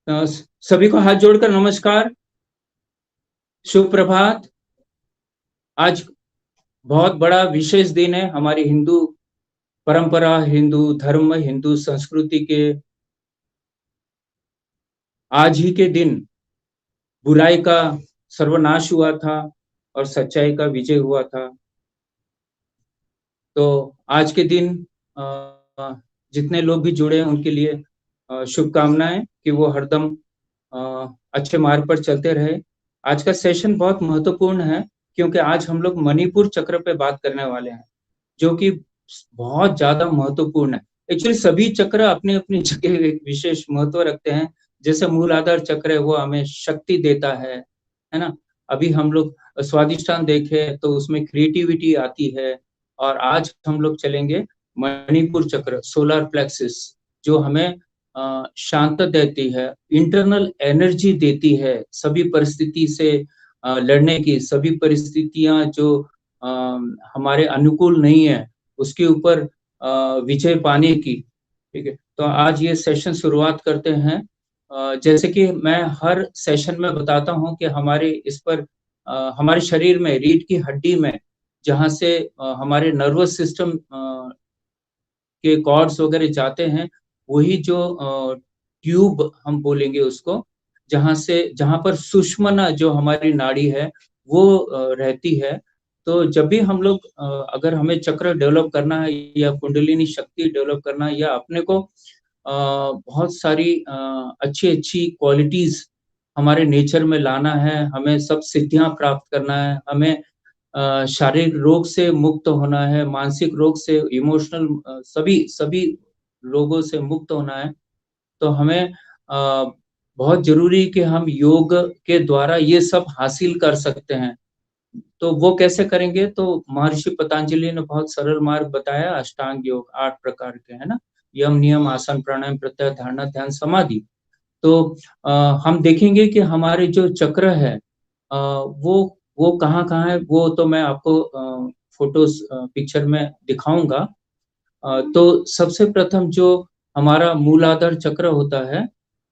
सभी को हाथ जोड़कर नमस्कार, शुभ प्रभात। आज बहुत बड़ा विशेष दिन है हमारी हिंदू परंपरा, हिंदू धर्म, हिंदू संस्कृति के। आज ही के दिन बुराई का सर्वनाश हुआ था और सच्चाई का विजय हुआ था। तो आज के दिन जितने लोग भी जुड़े हैं उनके लिए शुभकामनाएं कि वो हरदम अच्छे मार्ग पर चलते रहे। आज का सेशन बहुत महत्वपूर्ण है क्योंकि आज हम लोग मणिपुर चक्र पे बात करने वाले हैं, जो कि बहुत ज्यादा महत्वपूर्ण है। एक्चुअली सभी चक्र अपनी अपनी जगह एक विशेष महत्व रखते हैं। जैसे मूल आधार चक्र है वो हमें शक्ति देता है ना। अभी हम लोग स्वादिष्टान देखे तो उसमें क्रिएटिविटी आती है। और आज हम लोग चलेंगे मणिपुर चक्र, सोलर प्लेक्सिस, जो हमें शांत देती है, इंटरनल एनर्जी देती है सभी परिस्थिति से लड़ने की। सभी परिस्थितियां जो हमारे अनुकूल नहीं है उसके ऊपर विजय पाने की। ठीक है, तो आज ये सेशन शुरुआत करते हैं। जैसे कि मैं हर सेशन में बताता हूं कि हमारे इस पर हमारे शरीर में रीढ़ की हड्डी में जहां से हमारे नर्वस सिस्टम के कॉर्ड्स वगैरह जाते हैं, वही जो ट्यूब हम बोलेंगे उसको, जहां पर सुषुम्ना जो हमारी नाड़ी है वो रहती है। तो जब भी हम लोग अगर हमें चक्र डेवलप करना है या कुंडलिनी शक्ति डेवलप करना है या अपने को बहुत सारी अच्छी अच्छी क्वालिटीज हमारे नेचर में लाना है, हमें सब सिद्धियां प्राप्त करना है, हमें शारीरिक रोग से मुक्त होना है, मानसिक रोग से, इमोशनल सभी सभी रोगों से मुक्त होना है, तो हमें बहुत जरूरी कि हम योग के द्वारा ये सब हासिल कर सकते हैं। तो वो कैसे करेंगे? तो महर्षि पतंजलि ने बहुत सरल मार्ग बताया, अष्टांग योग 8 प्रकार के, है ना। यम, नियम, आसन, प्राणायाम, प्रत्याहार, धारणा, ध्यान, समाधि। तो हम देखेंगे कि हमारे जो चक्र है वो कहाँ कहाँ है, वो तो मैं आपको फोटोज पिक्चर में दिखाऊंगा। तो सबसे प्रथम जो हमारा मूलाधार चक्र होता है,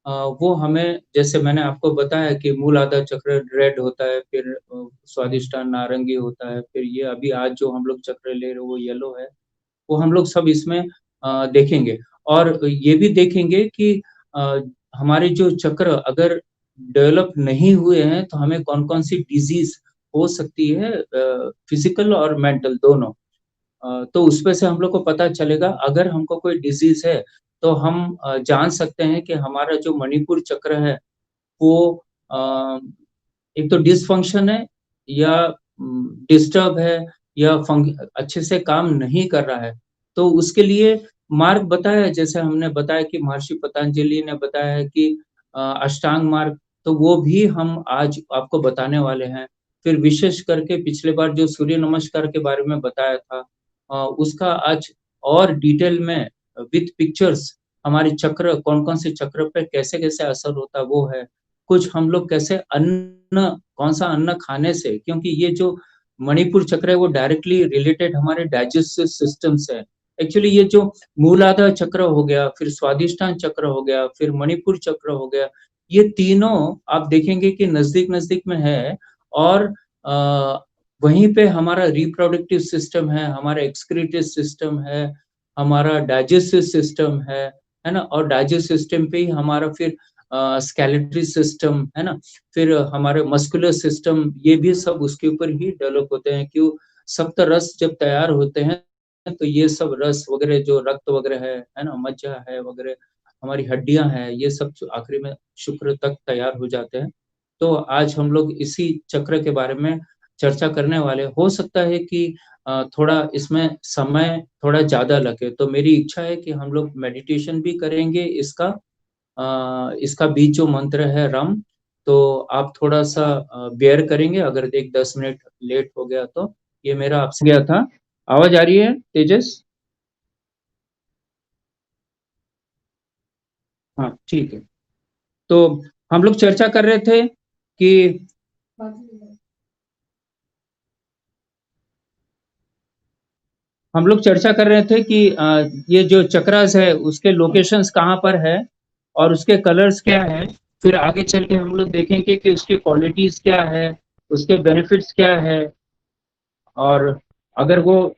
वो हमें, जैसे मैंने आपको बताया कि मूलाधार चक्र रेड होता है, फिर स्वादिष्टान नारंगी होता है, फिर ये अभी आज जो हम लोग चक्र ले रहे हैं वो येलो है। वो हम लोग सब इसमें देखेंगे। और ये भी देखेंगे कि हमारे जो चक्र अगर डेवलप नहीं हुए हैं तो हमें कौन कौन सी डिजीज हो सकती है, फिजिकल और मेंटल दोनों। तो उसमें से हम लोग को पता चलेगा। अगर हमको कोई डिजीज है तो हम जान सकते हैं कि हमारा जो मणिपुर चक्र है वो एक तो डिसफंक्शन है या डिस्टर्ब है या अच्छे से काम नहीं कर रहा है। तो उसके लिए मार्ग बताया, जैसे हमने बताया कि महर्षि पतंजलि ने बताया है कि अष्टांग मार्ग, तो वो भी हम आज आपको बताने वाले हैं। फिर विशेष करके पिछले बार जो सूर्य नमस्कार के बारे में बताया था, उसका आज और डिटेल में विथ पिक्चर्स हमारे चक्र, कौन कौन से चक्र पे कैसे कैसे असर होता है वो है। कुछ हम लोग कैसे अन्न, कौन सा अन्न खाने से, क्योंकि ये जो मणिपुर चक्र है वो डायरेक्टली रिलेटेड हमारे डाइजेस्टिव सिस्टम से है। एक्चुअली ये जो मूलाधार चक्र हो गया, फिर स्वादिष्टान चक्र हो गया, फिर मणिपुर चक्र हो गया, ये तीनों आप देखेंगे कि नजदीक नजदीक में है। और वहीं पे हमारा रिप्रोडक्टिव सिस्टम है, हमारा एक्सक्रीटिव सिस्टम है, हमारा डाइजेस्टिव सिस्टम है ना। और डाइजेस्टिव सिस्टम पे ही हमारा फिर स्केलेटरी सिस्टम है ना, फिर हमारे मस्कुलर सिस्टम, ये भी सब उसके ऊपर ही डेवलप होते हैं। क्यों? सप्त रस जब तैयार होते हैं तो ये सब रस वगैरह, जो रक्त वगैरह है ना, मज्जा है वगैरह, हमारी हड्डियां हैं, ये सब आखिरी में शुक्र तक तैयार हो जाते हैं। तो आज हम लोग इसी चक्र के बारे में चर्चा करने वाले। हो सकता है कि थोड़ा इसमें समय थोड़ा ज्यादा लगे, तो मेरी इच्छा है कि हम लोग मेडिटेशन भी करेंगे इसका बीच जो मंत्र है रम। तो आप थोड़ा सा बेयर करेंगे अगर एक 10 मिनट लेट हो गया तो। ये मेरा आपसे गया था। आवाज आ रही है तेजस? हाँ ठीक है। तो हम लोग चर्चा कर रहे थे कि हम लोग चर्चा कर रहे थे कि ये जो चक्रास है उसके लोकेशंस कहाँ पर है और उसके कलर्स क्या है। फिर आगे चल के हम लोग देखेंगे कि उसकी क्वालिटीज क्या है, उसके बेनिफिट्स क्या है, और अगर वो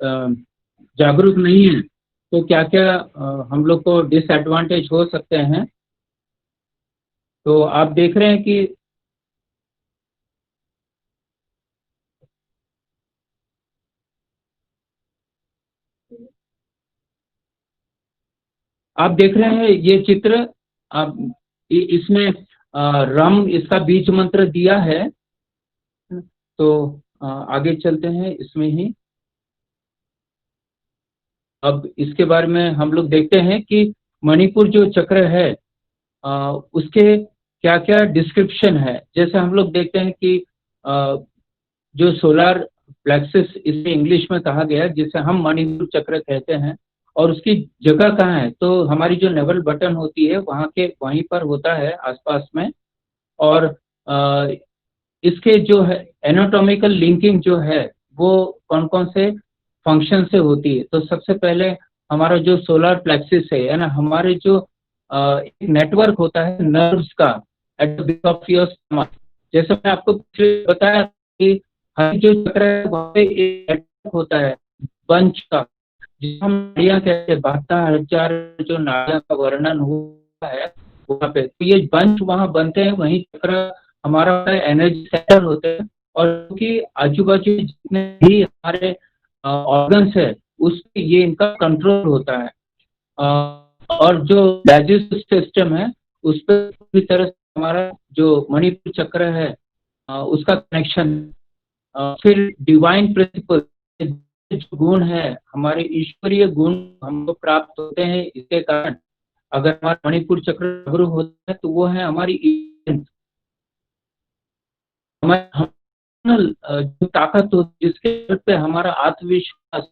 जागरूक नहीं है तो क्या क्या हम लोग को डिसएडवांटेज हो सकते हैं। तो आप देख रहे हैं कि आप देख रहे हैं ये चित्र। आप इसमें रम इसका बीज मंत्र दिया है। तो आगे चलते हैं इसमें ही। अब इसके बारे में हम लोग देखते हैं कि मणिपुर जो चक्र है उसके क्या क्या डिस्क्रिप्शन है। जैसे हम लोग देखते हैं कि जो सोलार प्लेक्सिस इसे इंग्लिश में कहा गया, जिसे हम मणिपुर चक्र कहते हैं, और उसकी जगह कहाँ है, तो हमारी जो नेवल बटन होती है वहां के वहीं पर होता है आसपास में। और अ, इसके जो है एनाटॉमिकल लिंकिंग जो है वो कौन कौन से फंक्शन से होती है। तो सबसे पहले हमारा जो सोलर प्लेक्सिस है ना, हमारे जो एक नेटवर्क होता है नर्व्स का at the base of your stomach. जैसे मैं आपको पिछले बताया कि हर जो चक्र है वहाँ पे एक नेटवर्क होता है बंच का, जिसे हम नाड़ियाँ कहते हैं। 72,000 जो नाड़ियाँ का वर्णन हुआ है वहाँ पे, तो ये बंच वहाँ बनते हैं, वहीं चक्र हमारा एनर्जी सेंटर होते हैं। और क्योंकि आजू बाजू जितने भी हमारे ऑर्गन्स है उस पे ये इनका कंट्रोल होता है। और जो डाइजेस्टिव सिस्टम है उस पर पूरी तरह से हमारा जो मणिपुर चक्र है उसका कनेक्शन। फिर डिवाइन प्रिंसिपल जो गुण है, हमारे ईश्वरीय गुण हमको प्राप्त होते हैं इसके कारण। अगर हमारा मणिपुर चक्र जागरूक होता है तो वो है हमारी जो ताकत होती है, जिसके बल पे हमारा आत्मविश्वास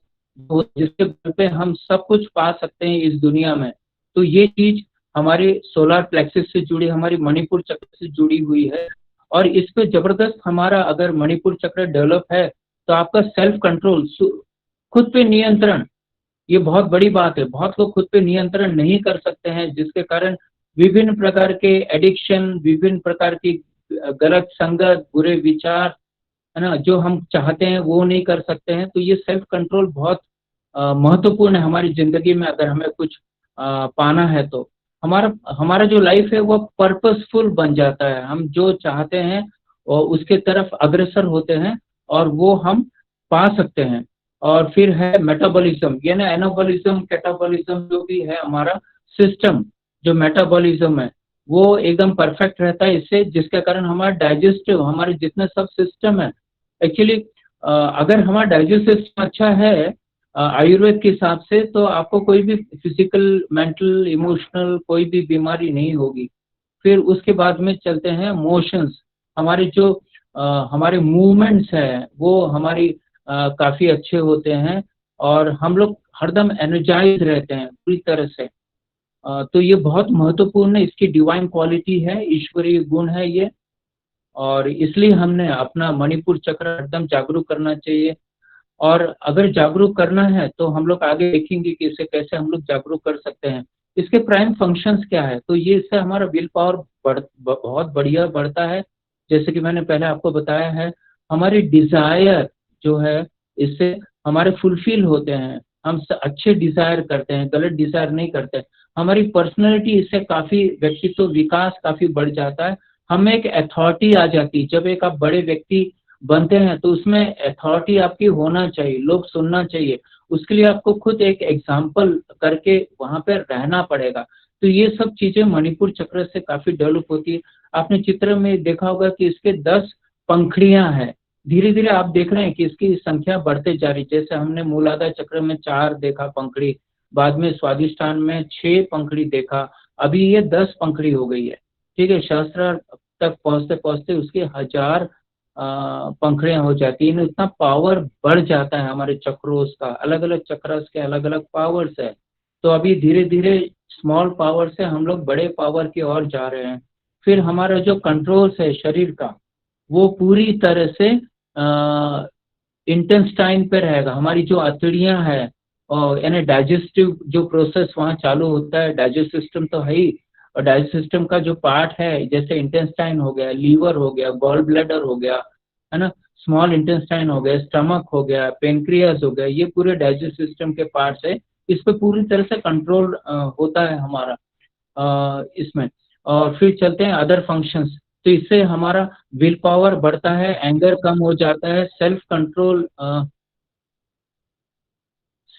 हो, जिसके बल पे हम सब कुछ पा सकते हैं इस दुनिया में। तो ये चीज हमारे सोलर प्लेक्सिस से जुड़ी, हमारी मणिपुर चक्र से जुड़ी हुई है। और इस पे जबरदस्त हमारा अगर मणिपुर चक्र डेवलप है तो आपका सेल्फ कंट्रोल, खुद पे नियंत्रण, ये बहुत बड़ी बात है। बहुत लोग खुद पे नियंत्रण नहीं कर सकते हैं, जिसके कारण विभिन्न प्रकार के एडिक्शन, विभिन्न प्रकार की गलत संगत, बुरे विचार, है ना, जो हम चाहते हैं वो नहीं कर सकते हैं। तो ये सेल्फ कंट्रोल बहुत महत्वपूर्ण है हमारी जिंदगी में। अगर हमें कुछ पाना है तो हमारा हमारा जो लाइफ है वो पर्पसफुल बन जाता है। हम जो चाहते हैं और उसके तरफ अग्रसर होते हैं और वो हम पा सकते हैं। और फिर है मेटाबॉलिज्म, यानी एनाबॉलिज्म, कैटाबॉलिज्म, जो भी है हमारा सिस्टम, जो मेटाबॉलिज्म है वो एकदम परफेक्ट रहता है इससे, जिसके कारण हमारा डाइजेस्टिव, हमारे जितने सब सिस्टम है एक्चुअली, अगर हमारा डाइजेस्टिव सिस्टम अच्छा है आयुर्वेद के हिसाब से, तो आपको कोई भी फिजिकल, मेंटल, इमोशनल कोई भी बीमारी नहीं होगी। फिर उसके बाद में चलते हैं मोशंस। हमारे जो हमारे मूवमेंट्स हैं वो हमारी काफी अच्छे होते हैं, और हम लोग हरदम एनर्जाइज रहते हैं पूरी तरह से। तो ये बहुत महत्वपूर्ण है, इसकी डिवाइन क्वालिटी है, ईश्वरीय गुण है ये। और इसलिए हमने अपना मणिपुर चक्र एकदम जागरूक करना चाहिए। और अगर जागरूक करना है तो हम लोग आगे देखेंगे कि इसे कैसे हम लोग जागरूक कर सकते हैं। इसके प्राइम फंक्शंस क्या है, तो ये इससे हमारा विल पावर बहुत बढ़िया बढ़ता है। जैसे कि मैंने पहले आपको बताया है, हमारी डिजायर जो है इससे हमारे फुलफिल होते हैं। हम अच्छे डिजायर करते हैं, गलत डिजायर नहीं करते। हमारी पर्सनैलिटी इससे काफी, व्यक्तित्व विकास काफी बढ़ जाता है। हमें एक अथॉरिटी आ जाती है। जब एक आप बड़े व्यक्ति बनते हैं तो उसमें अथॉरिटी आपकी होना चाहिए, लोग सुनना चाहिए। उसके लिए आपको खुद एक एग्जाम्पल करके वहां पे रहना पड़ेगा। तो ये सब चीजें मणिपुर चक्र से काफी डेवलप होती है। आपने चित्र में देखा होगा कि इसके 10 पंखड़ियां हैं। धीरे धीरे आप देख रहे हैं कि इसकी संख्या बढ़ते जा रही। जैसे हमने मूलाधार चक्र में 4 देखा पंखड़ी, बाद में स्वादिष्टान में 6 पंखड़ी देखा, अभी ये 10 पंखड़ी हो गई है। ठीक है, सहस्त्र तक पहुंचते पहुंचते उसकी 1000 पंखड़ियां हो जाती है। इतना पावर बढ़ जाता है हमारे चक्रों का, अलग अलग चक्र के अलग अलग पावर्स है। तो अभी धीरे धीरे स्मॉल पावर से हम लोग बड़े पावर की ओर जा रहे हैं। फिर हमारा जो कंट्रोल्स है शरीर का, वो पूरी तरह से इंटेस्टाइन पे रहेगा। हमारी जो अतड़ियां है और यानी डाइजेस्टिव जो प्रोसेस वहाँ चालू होता है, डाइजेस्ट सिस्टम तो है ही, और डाइजेस्ट सिस्टम का जो पार्ट है, जैसे इंटेस्टाइन हो गया, लीवर हो गया, गॉल ब्लैडर हो गया, है ना, स्मॉल इंटेस्टाइन हो गया, स्टमक हो गया, पेनक्रियास हो गया, ये पूरे डाइजेस्ट सिस्टम के पार्ट्स है। इस पे पूरी तरह से कंट्रोल होता है हमारा इसमें। और फिर चलते हैं अदर फंक्शंस। तो इससे हमारा विल पावर बढ़ता है, एंगर कम हो जाता है,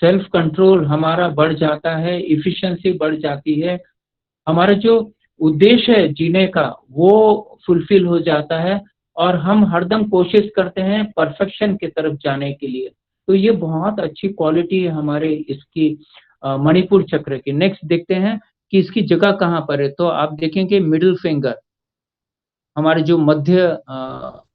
सेल्फ कंट्रोल हमारा बढ़ जाता है, इफिशिएंसी बढ़ जाती है, हमारा जो उद्देश्य है जीने का वो फुलफिल हो जाता है, और हम हरदम कोशिश करते हैं परफेक्शन की तरफ जाने के लिए। तो ये बहुत अच्छी क्वालिटी है हमारे इसकी मणिपुर चक्र की। नेक्स्ट देखते हैं कि इसकी जगह कहाँ पर है। तो आप देखेंगे मिडिल फिंगर, हमारे जो मध्य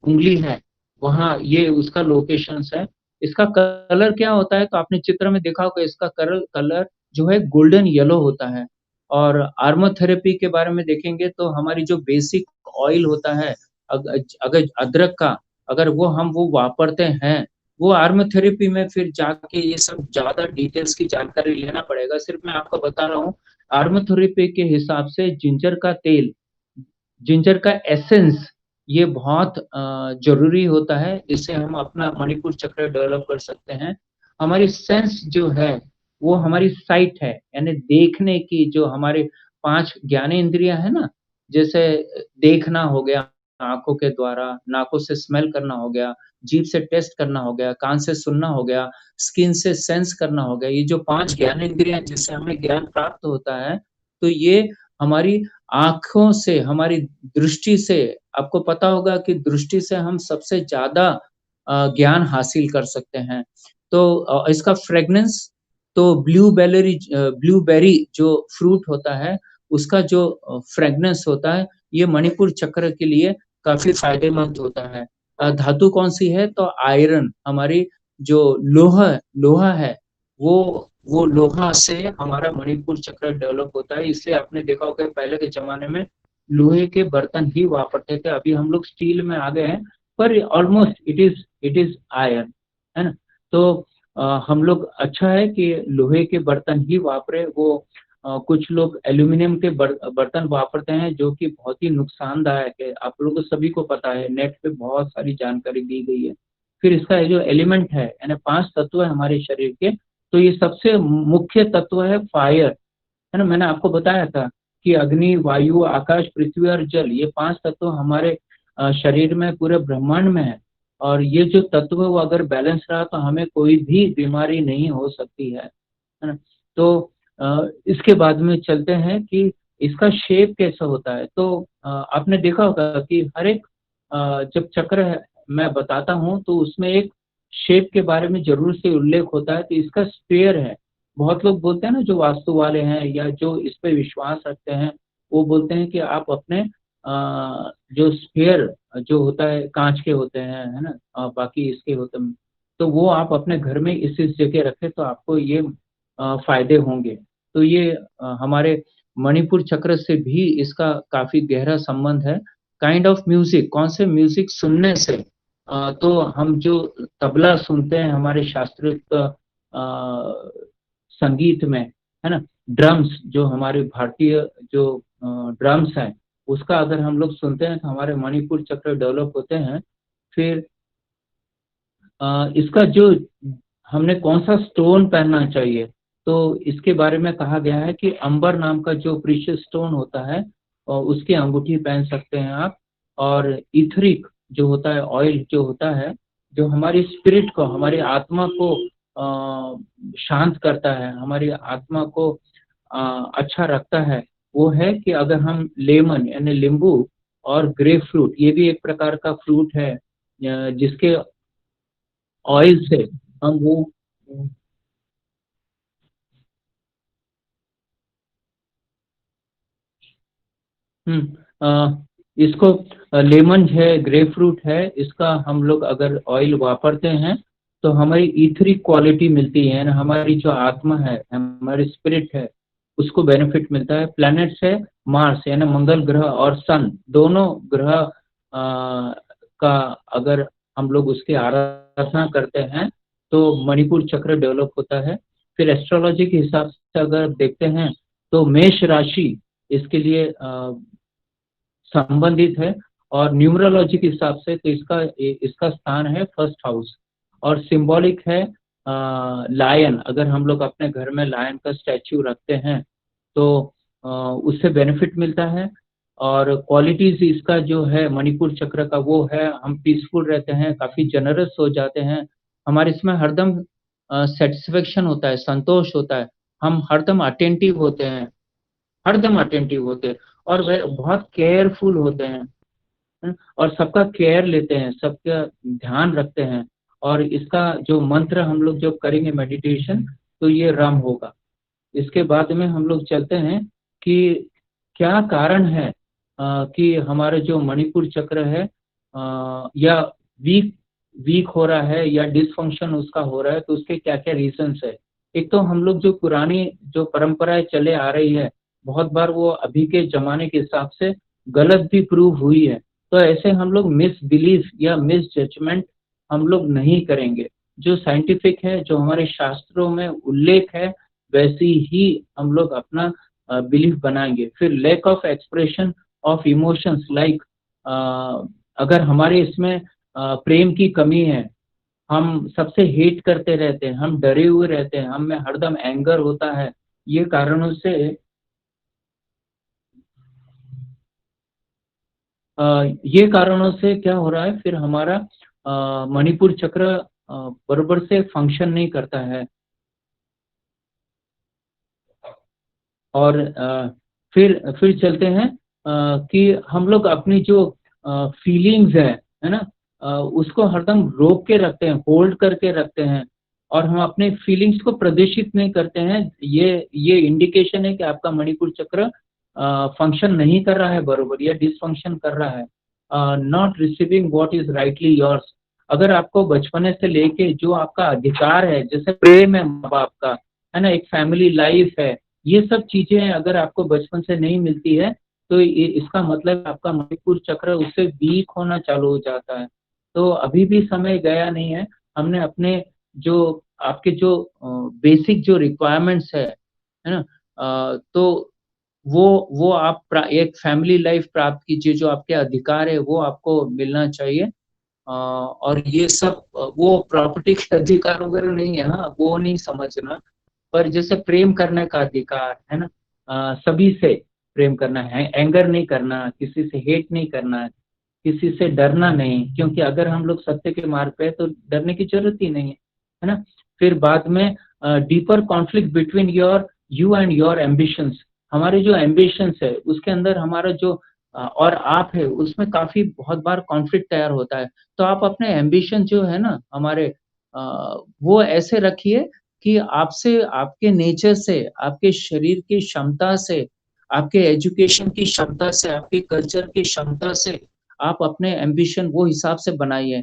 उंगली है, वहाँ ये उसका लोकेशंस है। इसका कलर क्या होता है, तो आपने चित्र में देखा होगा, इसका कलर जो है गोल्डन येलो होता है। और आर्मोथेरेपी के बारे में देखेंगे तो हमारी जो बेसिक ऑयल होता है, अगर अदरक का अगर वो वापरते हैं, वो आर्मोथेरेपी में फिर जाके ये सब ज्यादा डिटेल्स की जानकारी लेना पड़ेगा। सिर्फ मैं आपको बता रहा हूँ, आर्मोथेरेपी के हिसाब से जिंजर का तेल, जिंजर का एसेंस, ये बहुत जरूरी होता है। इससे हम अपना मणिपुर चक्र डेवलप कर सकते हैं। हमारी सेंस जो है वो हमारी साइट है, यानी देखने की, जो हमारे 5 ज्ञानेंद्रियां है ना, जैसे देखना हो गया आंखों के द्वारा, नाकों से स्मेल करना हो गया, जीभ से टेस्ट करना हो गया, कान से सुनना हो गया, स्किन से सेंस करना हो गया। ये जो 5 ज्ञानेंद्रियां जिससे हमें ज्ञान प्राप्त होता है, तो ये हमारी आंखों से, हमारी दृष्टि से, आपको पता होगा कि दृष्टि से हम सबसे ज्यादा ज्ञान हासिल कर सकते हैं। तो इसका फ्रेग्रेंस, तो ब्लूबेरी जो फ्रूट होता है, उसका जो फ्रेग्रेंस होता है, ये मणिपुर चक्र के लिए काफी फायदेमंद होता है। धातु कौन सी है, तो आयरन, हमारी जो लोहा है, वो लोहा से हमारा मणिपुर चक्र डेवलप होता है। इसलिए आपने देखा होगा पहले के जमाने में लोहे के बर्तन ही वापरते थे। अभी हम लोग स्टील में आ गए हैं, पर ऑलमोस्ट इट इज आयरन, है ना। तो हम लोग, अच्छा है कि लोहे के बर्तन ही वापरे। वो कुछ लोग एल्यूमिनियम के बर्तन वापरते हैं, जो कि बहुत ही नुकसानदायक है। आप लोगों को सभी को पता है, नेट पे बहुत सारी जानकारी दी गई है। फिर इसका जो एलिमेंट है, यानी 5 तत्व है हमारे शरीर के, तो ये सबसे मुख्य तत्व है फायर, है ना। मैंने आपको बताया था कि अग्नि, वायु, आकाश, पृथ्वी और जल, ये 5 तत्व हमारे शरीर में, पूरे ब्रह्मांड में है। और ये जो तत्व है वो अगर बैलेंस रहा तो हमें कोई भी बीमारी नहीं हो सकती है ना। तो इसके बाद में चलते हैं कि इसका शेप कैसा होता है। तो आपने देखा होगा कि हर एक जब चक्र है, मैं बताता हूँ, तो उसमें एक शेप के बारे में जरूर से उल्लेख होता है। तो इसका स्फीयर है। बहुत लोग बोलते हैं ना, जो वास्तु वाले हैं या जो इस पे विश्वास रखते हैं, वो बोलते हैं कि आप अपने जो स्फीयर जो होता है, कांच के होते हैं, है ना, बाकी इसके होते हैं, तो वो आप अपने घर में इस जगह रखें तो आपको ये फायदे होंगे। तो ये हमारे मणिपुर चक्र से भी इसका काफी गहरा संबंध है। काइंड ऑफ म्यूजिक, कौन से म्यूजिक सुनने से, तो हम जो तबला सुनते हैं हमारे शास्त्रीय संगीत में, है ना, ड्रम्स, जो हमारे भारतीय जो ड्रम्स हैं, उसका अगर हम लोग सुनते हैं तो हमारे मणिपुर चक्र डेवलप होते हैं। फिर इसका जो, हमने कौन सा स्टोन पहनना चाहिए, तो इसके बारे में कहा गया है कि अंबर नाम का जो प्रीशियस स्टोन होता है, और उसकी अंगूठी पहन सकते हैं आप। और इथरिक जो होता है, ऑयल जो होता है, जो हमारी स्पिरिट को, हमारी आत्मा को शांत करता है, हमारी आत्मा को अच्छा रखता है, वो है कि अगर हम लेमन यानी नींबू, और ग्रेप फ्रूट, ये भी एक प्रकार का फ्रूट है, जिसके ऑयल से हम वो, इसको, लेमन है, ग्रेप फ्रूट है, इसका हम लोग अगर ऑयल वापरते हैं तो हमारी ईथरिक क्वालिटी मिलती है ना, हमारी जो आत्मा है, हमारी स्पिरिट है, उसको बेनिफिट मिलता है। प्लैनेट्स है, मार्स यानी मंगल ग्रह और सन, दोनों ग्रह का अगर हम लोग उसकी आराधना करते हैं तो मणिपुर चक्र डेवलप होता है। फिर एस्ट्रोलॉजी के हिसाब से अगर देखते हैं तो मेष राशि, इसके लिए संबंधित है। और न्यूमरोलॉजी के हिसाब से तो इसका इसका स्थान है फर्स्ट हाउस। और सिंबॉलिक है लायन। अगर हम लोग अपने घर में लायन का स्टैच्यू रखते हैं तो उससे बेनिफिट मिलता है। और क्वालिटीज इसका जो है मणिपुर चक्र का वो है, हम पीसफुल रहते हैं, काफी जनरस हो जाते हैं, हमारे इसमें हरदम सेटिस्फेक्शन होता है, संतोष होता है, हम हरदम अटेंटिव होते हैं, हरदम अटेंटिव होते हैं, और वह बहुत केयरफुल होते हैं, और सबका केयर लेते हैं, सबका ध्यान रखते हैं। और इसका जो मंत्र हम लोग जब करेंगे मेडिटेशन, तो ये रम होगा। इसके बाद में हम लोग चलते हैं कि क्या कारण है कि हमारा जो मणिपुर चक्र है या वीक वीक हो रहा है या डिसफंक्शन उसका हो रहा है, तो उसके क्या क्या रीजंस है। एक तो हम लोग जो पुरानी जो परंपराएं चले आ रही है, बहुत बार वो अभी के जमाने के हिसाब से गलत भी प्रूव हुई है। तो ऐसे हम लोग मिस बिलीफ या मिस जजमेंट हम लोग नहीं करेंगे। जो साइंटिफिक है, जो हमारे शास्त्रों में उल्लेख है, वैसी ही हम लोग अपना बिलीफ बनाएंगे। फिर lack of expression of emotions, like अगर हमारे इसमें प्रेम की कमी है, हम सबसे हेट करते रहते हैं, हम डरे हुए रहते हैं, हम में हरदम एंगर होता है, ये कारणों से ये कारणों से क्या हो रहा है, फिर हमारा मणिपुर चक्र बराबर से फंक्शन नहीं करता है। और फिर चलते हैं कि हम लोग अपनी जो फीलिंग्स है ना, उसको हरदम रोक के रखते हैं, होल्ड करके रखते हैं, और हम अपने फीलिंग्स को प्रदर्शित नहीं करते हैं। ये इंडिकेशन है कि आपका मणिपुर चक्र फंक्शन नहीं कर रहा है बरोबर, या डिसफंक्शन कर रहा है। Not receiving what is rightly yours. अगर आपको बचपने से लेके जो आपका अधिकार है, जैसे प्रेम है माँ बाप का, है ना, एक फैमिली लाइफ है, ये सब चीजें अगर आपको बचपन से नहीं मिलती है, तो इसका मतलब आपका मणिपुर चक्र उससे वीक होना चालू हो जाता है। तो अभी भी समय गया नहीं है। हमने अपने जो आपके जो बेसिक जो रिक्वायरमेंट्स है ना, तो वो आप एक फैमिली लाइफ प्राप्त कीजिए, जो आपके अधिकार है वो आपको मिलना चाहिए। और ये सब वो प्रॉपर्टी के अधिकार वगैरह नहीं है, हाँ, वो नहीं समझना। पर जैसे प्रेम करने का अधिकार है ना, सभी से प्रेम करना है, एंगर नहीं करना, किसी से हेट नहीं करना, किसी से डरना नहीं, क्योंकि अगर हम लोग सत्य के मार्ग पे है तो डरने की जरूरत ही नहीं है ना। फिर बाद में deeper conflict between you and your ambitions. हमारे जो एम्बिशंस है उसके अंदर हमारा जो और आप है, उसमें काफी बहुत बार कॉन्फ्लिक्ट तैयार होता है। तो आप अपने एम्बिशन जो है ना हमारे, वो ऐसे रखिए कि आपसे, आपके नेचर से, आपके शरीर की क्षमता से, आपके एजुकेशन की क्षमता से, आपके कल्चर की क्षमता से आप अपने एम्बिशन वो हिसाब से बनाइए।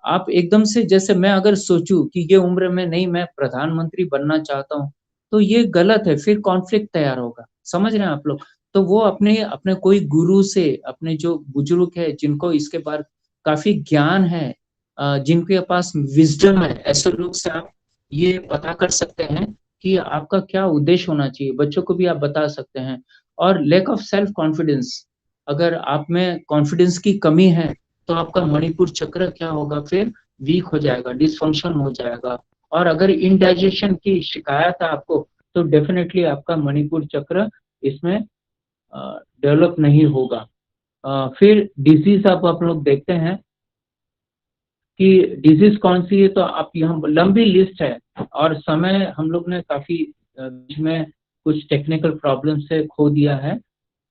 आप एकदम से, जैसे मैं अगर सोचूं कि ये उम्र में नहीं मैं प्रधानमंत्री बनना चाहता हूँ, तो ये गलत है, फिर कॉन्फ्लिक्ट तैयार होगा। समझ रहे हैं आप लोग। तो वो अपने अपने कोई गुरु से, अपने जो बुजुर्ग है जिनको इसके बारे काफी ज्ञान है, जिनके पास विजडम है, ऐसे लोग से आप ये पता कर सकते हैं कि आपका क्या उद्देश्य होना चाहिए। बच्चों को भी आप बता सकते हैं। और लैक ऑफ सेल्फ कॉन्फिडेंस, अगर आप में कॉन्फिडेंस की कमी है, तो आपका मणिपुर चक्र क्या होगा, फिर वीक हो जाएगा, डिसफंक्शन हो जाएगा। और अगर इंडाइजेशन की शिकायत है आपको, तो डेफिनेटली आपका मणिपुर चक्र इसमें डेवलप नहीं होगा। फिर डिजीज आप लोग देखते हैं कि डिजीज कौन सी है, तो आप यहाँ लंबी लिस्ट है, और समय हम लोग ने काफी बीच में कुछ टेक्निकल प्रॉब्लम से खो दिया है।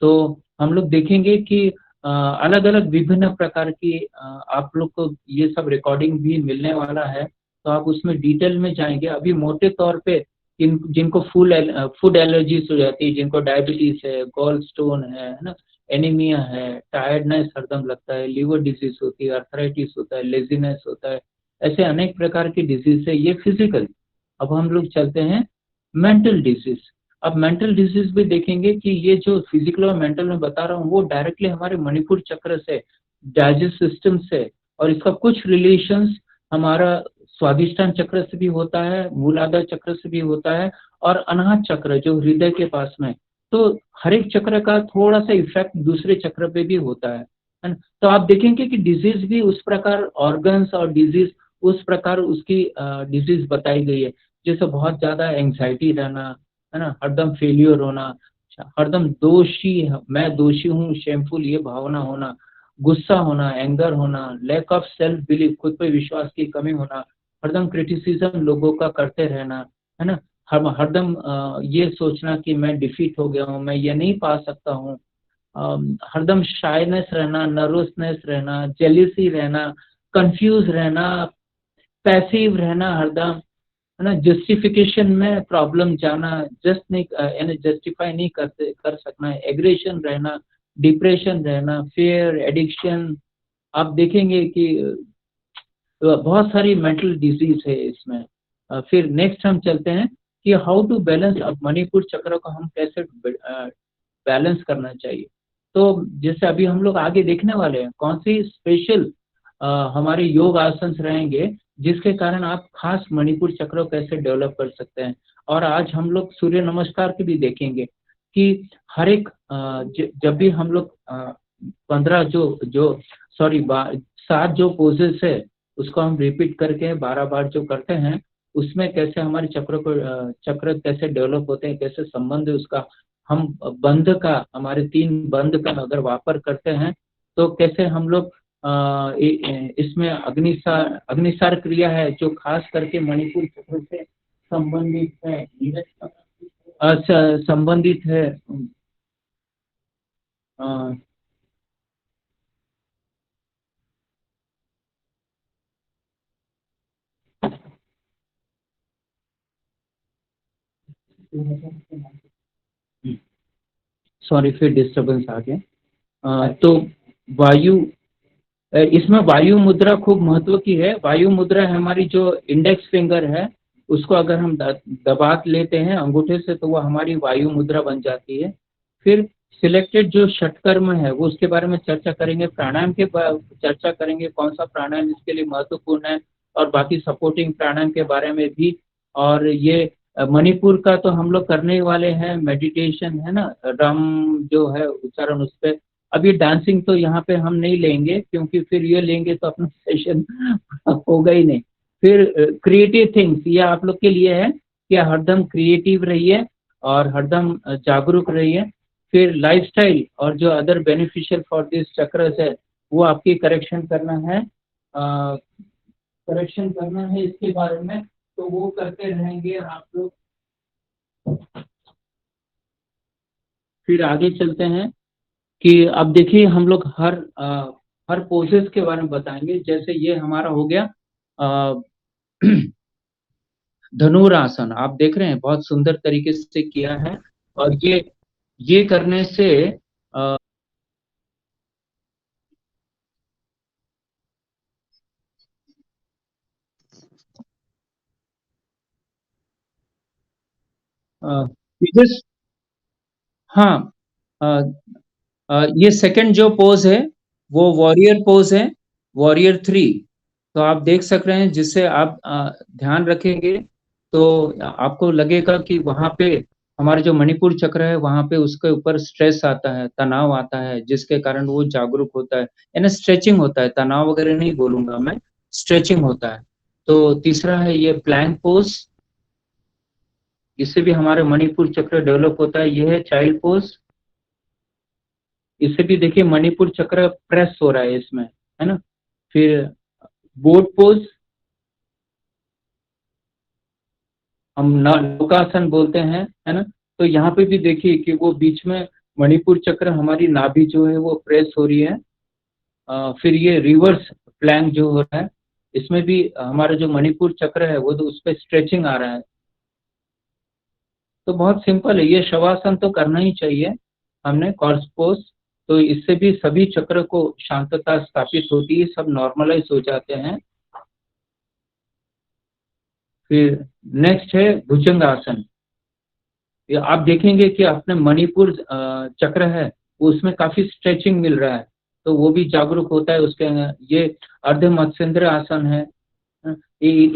तो हम लोग देखेंगे कि अलग अलग विभिन्न प्रकार की आप लोग को ये सब रिकॉर्डिंग भी मिलने वाला है, तो आप उसमें डिटेल में जाएंगे। अभी मोटे तौर पे जिनको फूड एलर्जीज हो जाती है, जिनको डायबिटीज है, गॉल स्टोन है ना, एनीमिया है, टायर्डनेस हरदम लगता है, लीवर डिजीज होती है, अर्थराइटिस होता है, लेजीनेस होता है, ऐसे अनेक प्रकार की डिजीज है, ये फिजिकल। अब हम लोग चलते हैं मेंटल डिजीज। अब मेंटल डिजीज भी देखेंगे कि ये जो फिजिकल और मेंटल में बता रहा हूँ, वो डायरेक्टली हमारे मणिपुर चक्र से, डाइजेस्ट सिस्टम से, और इसका कुछ रिलेशंस हमारा स्वादिष्टान चक्र से भी होता है, मूलाधार चक्र से भी होता है, और अनाहत चक्र जो हृदय के पास में, तो हर एक चक्र का थोड़ा सा इफेक्ट दूसरे चक्र पे भी होता है ना। तो आप देखेंगे कि डिजीज भी उस प्रकार, ऑर्गन्स और डिजीज उस प्रकार उसकी डिजीज बताई गई है। जैसे बहुत ज्यादा एंग्जाइटी रहना, है ना, हरदम फेलियर होना, हरदम दोषी, मैं दोषी हूँ, शेमफुल ये भावना होना, गुस्सा होना, एंगर होना, लैक ऑफ सेल्फ बिलीफ, खुद पे विश्वास की कमी होना, हरदम क्रिटिसिज्म लोगों का करते रहना, है ना, हम हरदम ये सोचना कि मैं डिफीट हो गया हूँ, मैं ये नहीं पा सकता हूँ, हरदम शाइनेस रहना, नर्वसनेस रहना, जेलिसी रहना, कंफ्यूज रहना, पैसिव रहना हरदम, है ना, जस्टिफिकेशन में प्रॉब्लम जाना, जस्ट नहीं यानी जस्टिफाई नहीं कर सकना, एग्रेशन रहना, डिप्रेशन रहना, फियर, एडिक्शन। आप देखेंगे कि बहुत सारी मेंटल डिजीज है इसमें। फिर नेक्स्ट हम चलते हैं कि हाउ टू बैलेंस। अब मणिपुर चक्र को हम कैसे बैलेंस करना चाहिए। तो जैसे अभी हम लोग आगे देखने वाले हैं कौन सी स्पेशल हमारे योग आसन रहेंगे जिसके कारण आप खास मणिपुर चक्र को कैसे डेवलप कर सकते हैं। और आज हम लोग सूर्य नमस्कार की भी देखेंगे कि हर एक जब भी हम लोग 15 जो जो सॉरी 7 जो पोजेस है उसको हम रिपीट करके 12 बार जो करते हैं, उसमें कैसे हमारे चक्र कैसे डेवलप होते हैं, कैसे संबंध है उसका। हम बंध का, हमारे 3 बंध का अगर वापर करते हैं तो कैसे हम लोग इसमें अग्निसार क्रिया है जो खास करके मणिपुर चक्र से संबंधित है, संबंधित है। अ, सॉरी फिर डिस्टरबेंस आ गया। तो वायु, इसमें वायु मुद्रा खूब महत्व की है। वायु मुद्रा है हमारी जो इंडेक्स फिंगर है, उसको अगर हम दबा लेते हैं अंगूठे से तो वो हमारी वायु मुद्रा बन जाती है। फिर सिलेक्टेड जो षटकर्म है वो उसके बारे में चर्चा करेंगे, प्राणायाम के चर्चा करेंगे कौन सा प्राणायाम इसके लिए महत्वपूर्ण है, और बाकी सपोर्टिंग प्राणायाम के बारे में भी। और ये मणिपुर का तो हम लोग करने ही वाले हैं, मेडिटेशन है ना, रम जो है उच्चारण उस पे। अब ये डांसिंग तो यहाँ पे हम नहीं लेंगे क्योंकि फिर ये लेंगे तो अपना सेशन होगा ही नहीं। फिर क्रिएटिव थिंग्स ये आप लोग के लिए है कि हरदम क्रिएटिव रहिए और हरदम जागरूक रहिए। फिर लाइफस्टाइल और जो अदर बेनिफिशियल फॉर दिस चक्र है वो आपकी करेक्शन करना है, करेक्शन करना है इसके बारे में। तो वो करते रहेंगे आप लोग। फिर आगे चलते हैं कि अब देखिए हम लोग हर पोजेस के बारे में बताएंगे। जैसे ये हमारा हो गया अ, धनुरासन, आप देख रहे हैं बहुत सुंदर तरीके से किया है। और ये करने से तेजस, हाँ, अ, ये सेकंड जो पोज है वो वॉरियर पोज है, वॉरियर 3। तो आप देख सक रहे हैं जिससे आप ध्यान रखेंगे तो आपको लगेगा कि वहां पे हमारे जो मणिपुर चक्र है वहां पे उसके ऊपर स्ट्रेस आता है, तनाव आता है, जिसके कारण वो जागरूक होता है, यानी स्ट्रेचिंग होता है, तनाव वगैरह नहीं बोलूंगा मैं, स्ट्रेचिंग होता है। तो तीसरा है ये प्लैंक पोज, इससे भी हमारे मणिपुर चक्र डेवलप होता है। ये है चाइल्ड पोज, इससे भी देखिए मणिपुर चक्र प्रेस हो रहा है इसमें, है ना। फिर बोट पोज, हम नौकासन बोलते हैं, है ना। तो यहाँ पे भी देखिए कि वो बीच में मणिपुर चक्र, हमारी नाभि जो है वो प्रेस हो रही है। फिर ये रिवर्स प्लैंक जो हो रहा है, इसमें भी हमारा जो मणिपुर चक्र है वो तो उस पर स्ट्रेचिंग आ रहा है। तो बहुत सिंपल है, ये शवासन तो करना ही चाहिए हमने, कॉर्स पोज। तो इससे भी सभी चक्र को शांतता स्थापित होती है, सब नॉर्मलाइज हो जाते हैं। फिर नेक्स्ट है भुजंग आसन। ये आप देखेंगे कि अपने मणिपुर चक्र है वो उसमें काफी स्ट्रेचिंग मिल रहा है, तो वो भी जागरूक होता है उसके अंदर। ये अर्ध मत्स्येंद्र आसन है।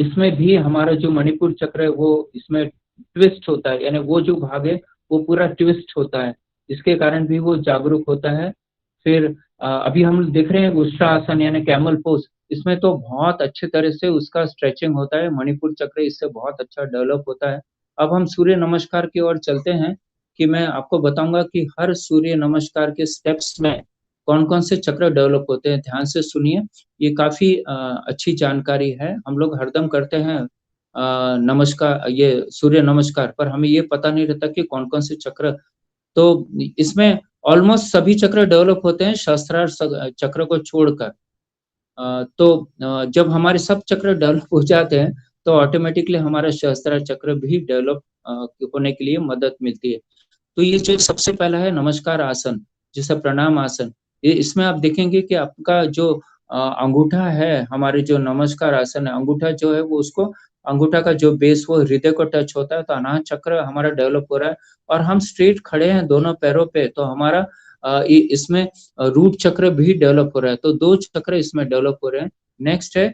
इसमें भी हमारा जो मणिपुर चक्र है वो इसमें ट्विस्ट होता है, यानी वो जो भाग है वो पूरा ट्विस्ट होता है, इसके कारण भी वो जागरूक होता है। फिर अभी हम देख रहे हैं उष्ट्रासन यानी कैमल पोज, इसमें तो बहुत अच्छे तरह से उसका स्ट्रेचिंग होता है, मणिपुर चक्र इससे बहुत अच्छा डेवलप होता है। अब हम सूर्य नमस्कार की ओर चलते हैं कि मैं आपको बताऊंगा कि हर सूर्य नमस्कार के स्टेप्स में कौन-कौन से चक्र डेवलप होते हैं। ध्यान से सुनिए, ये काफ़ी अच्छी जानकारी है। हम लोग हरदम करते हैं नमस्कार, ये सूर्य नमस्कार, पर हमें ये पता नहीं रहता कि कौन-कौन से चक्र, तो इसमें ऑलमोस्ट सभी चक्र डेवलप होते हैं शस्त्रार चक्र को छोड़कर। तो जब हमारे सब चक्र डेवलप हो जाते हैं, तो ऑटोमेटिकली हमारा सहस्त्रार चक्र भी डेवलप होने के लिए मदद मिलती है। तो ये जो सबसे पहला है नमस्कार आसन, जैसे प्रणाम आसन, ये इसमें आप देखेंगे कि आपका जो अंगूठा है, हमारे जो नमस्कार आसन है, अंगूठा जो है वो उसको, अंगूठा का जो बेस वो हृदय को टच होता है, तो अनाहत चक्र हमारा डेवलप हो रहा है और हम स्ट्रेट खड़े हैं दोनों पैरों पे, तो हमारा इसमें रूट चक्र भी डेवलप हो रहा है, तो 2 चक्र इसमें डेवलप हो रहे हैं। नेक्स्ट है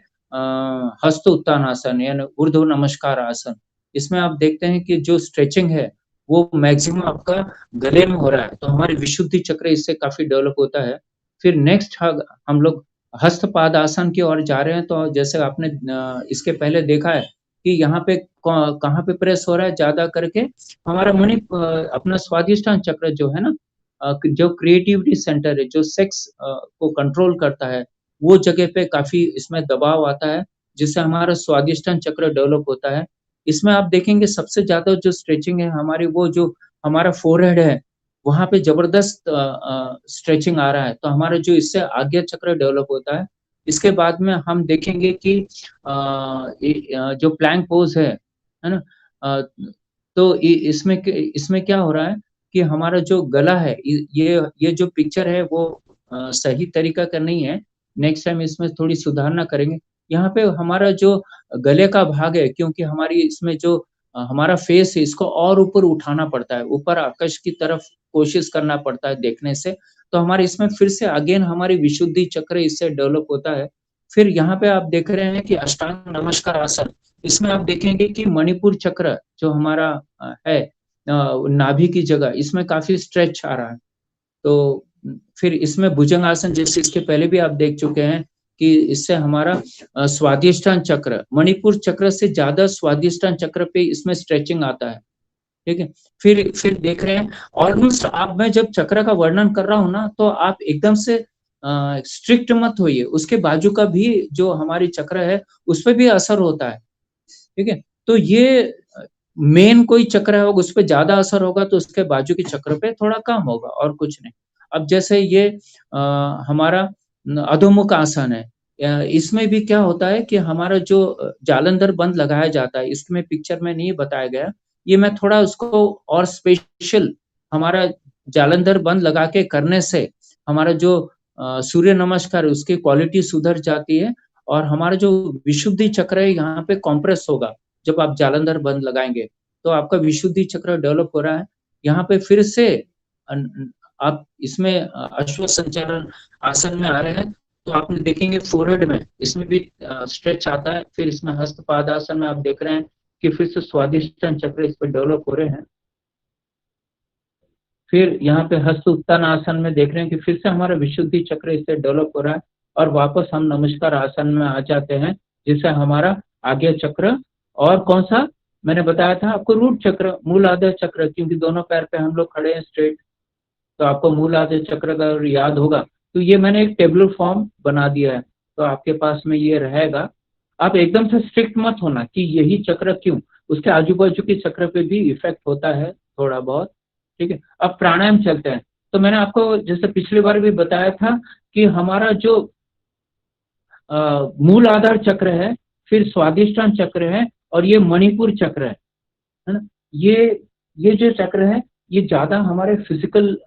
हस्त उत्तानासन यानी ऊर्ध्व नमस्कार आसन। इसमें आप देखते हैं कि जो स्ट्रेचिंग है, वो मैक्सिमम आपका गले में हो रहा है, तो हमारी विशुद्धि चक्र इससे काफ़ी डेवलप होता है। फिर नेक्स्ट हम लोग हस्तपाद आसन की ओर जा रहे हैं, तो जैसे आपने इसके पहले देखा है कि यहाँ पे कहाँ पे प्रेस हो रहा है ज़्यादा करके, हमारा अपना स्वादिष्टान चक्र जो है ना, जो क्रिएटिविटी सेंटर है, जो सेक्स को कंट्रोल करता है, वो जगह पे काफ़ी इसमें दबाव आता है, जिससे हमारा स्वादिष्टान चक्र डेवलप होता है। इसमें आप देखेंगे सबसे ज़्यादा जो स्ट्रेचिंग है हमारी, वो जो हमारा फोरहेड है, वहाँ पे ज़बरदस्त स्ट्रेचिंग आ रहा है, तो हमारा जो इससे आज्ञा चक्र डेवलप होता है। इसके बाद में हम देखेंगे कि जो प्लैंक पोज़ है ना? अ, तो इसमें क्या हो रहा है कि हमारा जो गला है, ये जो पिक्चर है वो सही तरीका का नहीं है। नेक्स्ट टाइम इसमें थोड़ी सुधारना करेंगे। यहाँ पे हमारा जो गले का भाग है, क्योंकि हमारी इसमें जो हमारा फेस है, इसको और ऊपर उठाना पड़ता है, ऊपर आकाश की तरफ कोशिश करना पड़ता है देखने से, तो हमारे इसमें फिर से अगेन हमारी विशुद्धि चक्र इससे डेवलप होता है। फिर यहाँ पे आप देख रहे हैं कि अष्टांग नमस्कार आसन, इसमें आप देखेंगे कि मणिपुर चक्र जो हमारा है नाभि की जगह, इसमें काफ़ी स्ट्रेच आ रहा है। तो फिर इसमें भुजंग आसन, जैसे इसके पहले भी आप देख चुके हैं कि इससे हमारा स्वादिष्टान चक्र, मणिपुर चक्र से ज़्यादा स्वादिष्टान चक्र पे इसमें स्ट्रेचिंग आता है, ठीक है? फिर देख रहे हैं ऑलमोस्ट, आप मैं जब चक्र का वर्णन कर रहा हूँ ना, तो आप एकदम से स्ट्रिक्ट मत होइए, उसके बाजू का भी जो हमारी चक्र है, उसपे भी असर होता है, ठीक है? तो ये मेन कोई चक्र है, उस पे ज़्यादा असर होगा, तो उसके बाजू के चक्र पे थोड़ा कम होगा और कुछ नहीं। अब जैसे ये हमारा अधोमुख आसन है, इसमें भी क्या होता है कि हमारा जो जालंधर बंद लगाया जाता है, इसमें पिक्चर में नहीं बताया गया, ये मैं थोड़ा उसको और स्पेशल, हमारा जालंधर बंद लगा के करने से हमारा जो सूर्य नमस्कार है, उसकी क्वालिटी सुधर जाती है और हमारा जो विशुद्धि चक्र है यहाँ पे कॉम्प्रेस होगा। जब आप जालंधर बंद लगाएँगे, तो आपका विशुद्धि चक्र डेवलप हो रहा है। यहाँ पे फिर से आप इसमें अश्व संचालन आसन में आ रहे हैं, तो आप देखेंगे फोरहेड में इसमें भी स्ट्रेच आता है। फिर इसमें हस्तपाद आसन में आप देख रहे हैं कि फिर से स्वादिष्टान चक्र इस पे डेवलप हो रहे हैं। फिर यहाँ पे हस्त उत्तान आसन में देख रहे हैं कि फिर से हमारा विशुद्धि चक्र इससे डेवलप हो रहा है और वापस हम नमस्कार आसन में आ जाते हैं, जिससे हमारा आज्ञा चक्र और कौन सा मैंने बताया था आपको, रूट चक्र, मूलाधार चक्र, क्योंकि दोनों पैर पे हम लोग खड़े हैं स्ट्रेट, तो आपको मूलाधार चक्र का याद होगा। तो ये मैंने एक टेबुलर फॉर्म बना दिया है, तो आपके पास में ये रहेगा। आप एकदम से स्ट्रिक्ट मत होना कि यही चक्र क्यों, उसके आजू बाजू के चक्र पे भी इफेक्ट होता है थोड़ा बहुत, ठीक है? अब प्राणायाम चलते हैं। तो मैंने आपको जैसे पिछली बार भी बताया था कि हमारा जो मूल आधार चक्र है, फिर स्वादिष्टान चक्र है और ये मणिपुर चक्र है ना? ये जो चक्र है, ये ज्यादा हमारे फिजिकल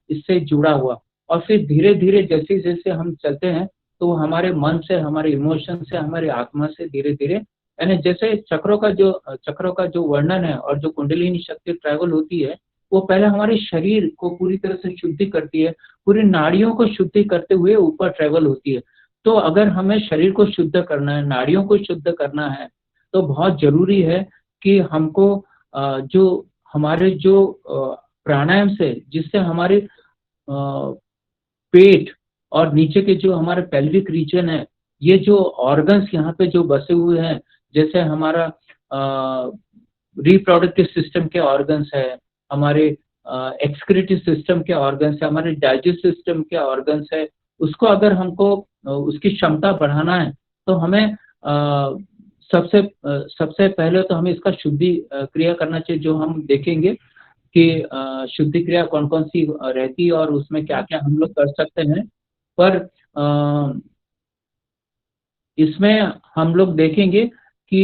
इससे जुड़ा हुआ, और फिर धीरे धीरे जैसे जैसे हम चलते हैं, तो हमारे मन से, हमारे इमोशन से, हमारी आत्मा से धीरे धीरे, यानी जैसे चक्रों का जो वर्णन है और जो कुंडलिनी शक्ति ट्रैवल होती है, वो पहले हमारे शरीर को पूरी तरह से शुद्धि करती है, पूरी नाड़ियों को शुद्धि करते हुए ऊपर ट्रैवल होती है। तो अगर हमें शरीर को शुद्ध करना है, नाड़ियों को शुद्ध करना है, तो बहुत जरूरी है कि हमको जो हमारे जो प्राणायाम से, जिससे हमारे पेट और नीचे के जो हमारे पेल्विक रीजन है, ये जो ऑर्गन्स यहाँ पे जो बसे हुए हैं, जैसे हमारा रिप्रोडक्टिव सिस्टम के ऑर्गन्स है, हमारे एक्सक्रीटिव सिस्टम के ऑर्गन्स है, हमारे डाइजेस्टिव सिस्टम के ऑर्गन्स है, उसको अगर हमको उसकी क्षमता बढ़ाना है तो हमें सबसे पहले तो हमें इसका शुद्धि क्रिया करना चाहिए, जो हम देखेंगे कि शुद्धि क्रिया कौन कौन सी रहती है और उसमें क्या क्या हम लोग कर सकते हैं। पर इसमें हम लोग देखेंगे कि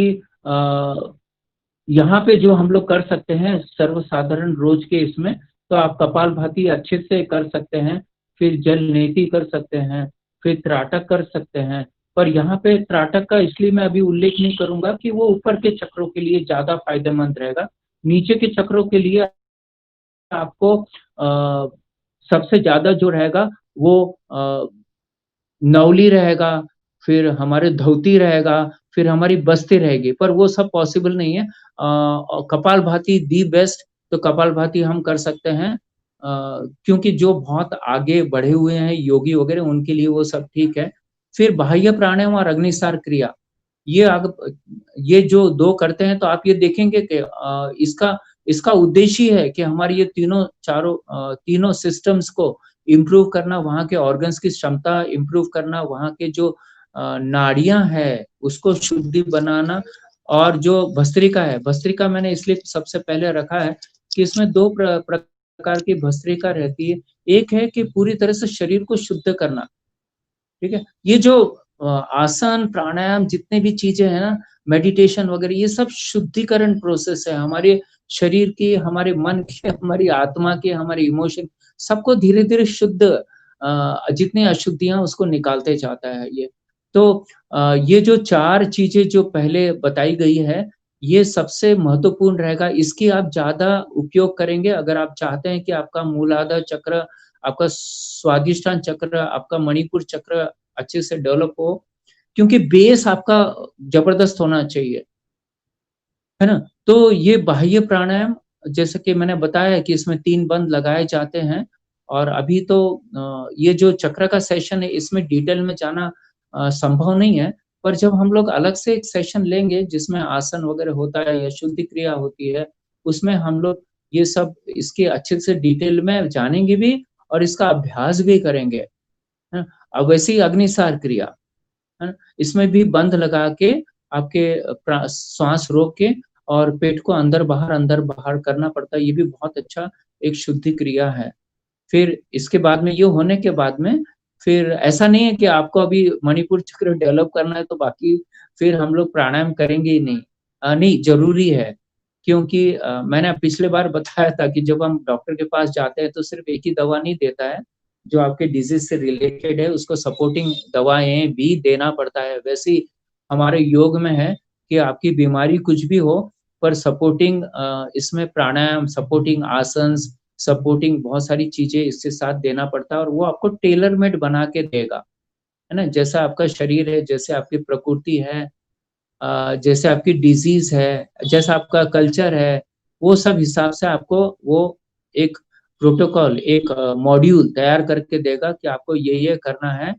यहाँ पे जो हम लोग कर सकते हैं सर्वसाधारण रोज के इसमें, तो आप कपालभाति अच्छे से कर सकते हैं, फिर जल नेति कर सकते हैं, फिर त्राटक कर सकते हैं। पर यहाँ पे त्राटक का इसलिए मैं अभी उल्लेख नहीं करूंगा कि वो ऊपर के चक्रों के लिए ज्यादा फायदेमंद रहेगा। नीचे के चक्रों के लिए आपको सबसे ज्यादा जो रहेगा वो नवली रहेगा, फिर हमारे धौती रहेगा, फिर हमारी बस्ती रहेगी, पर वो सब पॉसिबल नहीं है। कपालभाति दी बेस्ट, तो कपालभाति हम कर सकते हैं, क्योंकि जो बहुत आगे बढ़े हुए हैं योगी वगैरह, उनके लिए वो सब ठीक है। फिर बाह्य प्राणायाम और अग्निसार क्रिया, ये जो दो करते हैं तो आप ये देखेंगे कि इसका उद्देश्य है कि हमारी ये तीनों सिस्टम्स को इम्प्रूव करना, वहाँ के ऑर्गन्स की क्षमता इम्प्रूव करना, वहाँ के जो नाड़ियां है उसको शुद्धि बनाना। और जो भस्त्रिका है, भस्त्रिका मैंने इसलिए सबसे पहले रखा है कि इसमें दो प्रकार की भस्त्रिका रहती है। एक है कि पूरी तरह से शरीर को शुद्ध करना, ठीक है। ये जो आसन प्राणायाम जितने भी चीजें हैं ना, मेडिटेशन वगैरह, ये सब शुद्धिकरण प्रोसेस है हमारे शरीर की, हमारे मन की, हमारी आत्मा की, हमारे इमोशन, सबको धीरे धीरे शुद्ध, जितनी अशुद्धियां उसको निकालते जाता है ये। तो ये जो चार चीजें जो पहले बताई गई है, ये सबसे महत्वपूर्ण रहेगा। इसकी आप ज्यादा उपयोग करेंगे अगर आप चाहते हैं कि आपका मूलाधार चक्र, आपका स्वादिष्ठान चक्र, आपका मणिपुर चक्र अच्छे से डेवलप हो, क्योंकि बेस आपका जबरदस्त होना चाहिए, है ना। तो ये बाह्य प्राणायाम, जैसे कि मैंने बताया कि इसमें 3 बंद लगाए जाते हैं। और अभी तो ये जो चक्र का सेशन है, इसमें डिटेल में जाना संभव नहीं है। पर जब हम लोग अलग से एक सेशन लेंगे जिसमें आसन वगैरह होता है या शुद्धि क्रिया होती है, उसमें हम लोग ये सब इसके अच्छे से डिटेल में जानेंगे भी और इसका अभ्यास भी करेंगे, है ना। अब वैसे ही अग्निसार क्रिया, है ना, इसमें भी बंद लगा के आपके श्वास रोक के और पेट को अंदर बाहर करना पड़ता है। ये भी बहुत अच्छा एक शुद्धि क्रिया है। फिर इसके बाद में ये होने के बाद में फिर ऐसा नहीं है कि आपको अभी मणिपुर चक्र डेवलप करना है तो बाकी फिर हम लोग प्राणायाम करेंगे ही नहीं। नहीं, जरूरी है, क्योंकि मैंने पिछले बार बताया था कि जब हम डॉक्टर के पास जाते हैं तो सिर्फ एक ही दवा नहीं देता है, जो आपके डिजीज से रिलेटेड है उसको सपोर्टिंग दवाएं भी देना पड़ता है। वैसे ही हमारे योग में है कि आपकी बीमारी कुछ भी हो, पर सपोर्टिंग इसमें प्राणायाम, सपोर्टिंग आसन, सपोर्टिंग बहुत सारी चीजें इसके साथ देना पड़ता है, और वो आपको टेलर मेड बना के देगा, है ना। जैसा आपका शरीर है, जैसे आपकी प्रकृति है, जैसे आपकी डिजीज है, जैसा आपका कल्चर है, वो सब हिसाब से आपको वो एक प्रोटोकॉल, एक मॉड्यूल तैयार करके देगा कि आपको ये करना है।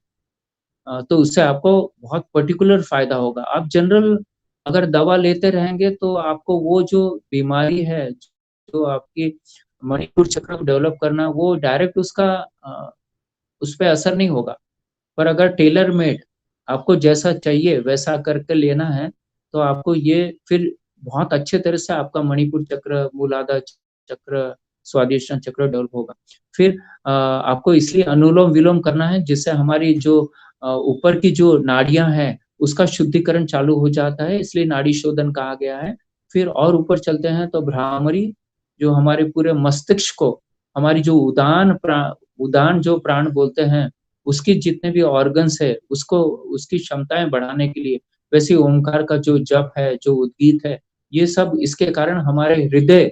तो उससे आपको बहुत पर्टिकुलर फायदा होगा। आप जनरल अगर दवा लेते रहेंगे तो आपको वो जो बीमारी है, जो आपकी मणिपुर चक्र को डेवलप करना, वो डायरेक्ट उसका उस पर असर नहीं होगा। पर अगर टेलर मेड आपको जैसा चाहिए वैसा करके लेना है, तो आपको ये फिर बहुत अच्छे तरह से आपका मणिपुर चक्र, मूलाधार चक्र, स्वादिष्टान चक्र डेवलप होगा। फिर आपको इसलिए अनुलोम विलोम करना है, जिससे हमारी जो ऊपर की जो नाड़ियां हैं उसका शुद्धिकरण चालू हो जाता है, इसलिए नाड़ी शोधन कहा गया है। फिर और ऊपर चलते हैं तो भ्रामरी, जो हमारे पूरे मस्तिष्क को, हमारी जो उदान जो प्राण बोलते हैं, उसकी जितने भी ऑर्गन्स है उसको, उसकी क्षमताएं बढ़ाने के लिए, वैसे ओंकार का जो जप है, जो उद्गीत है, ये सब इसके कारण हमारे हृदय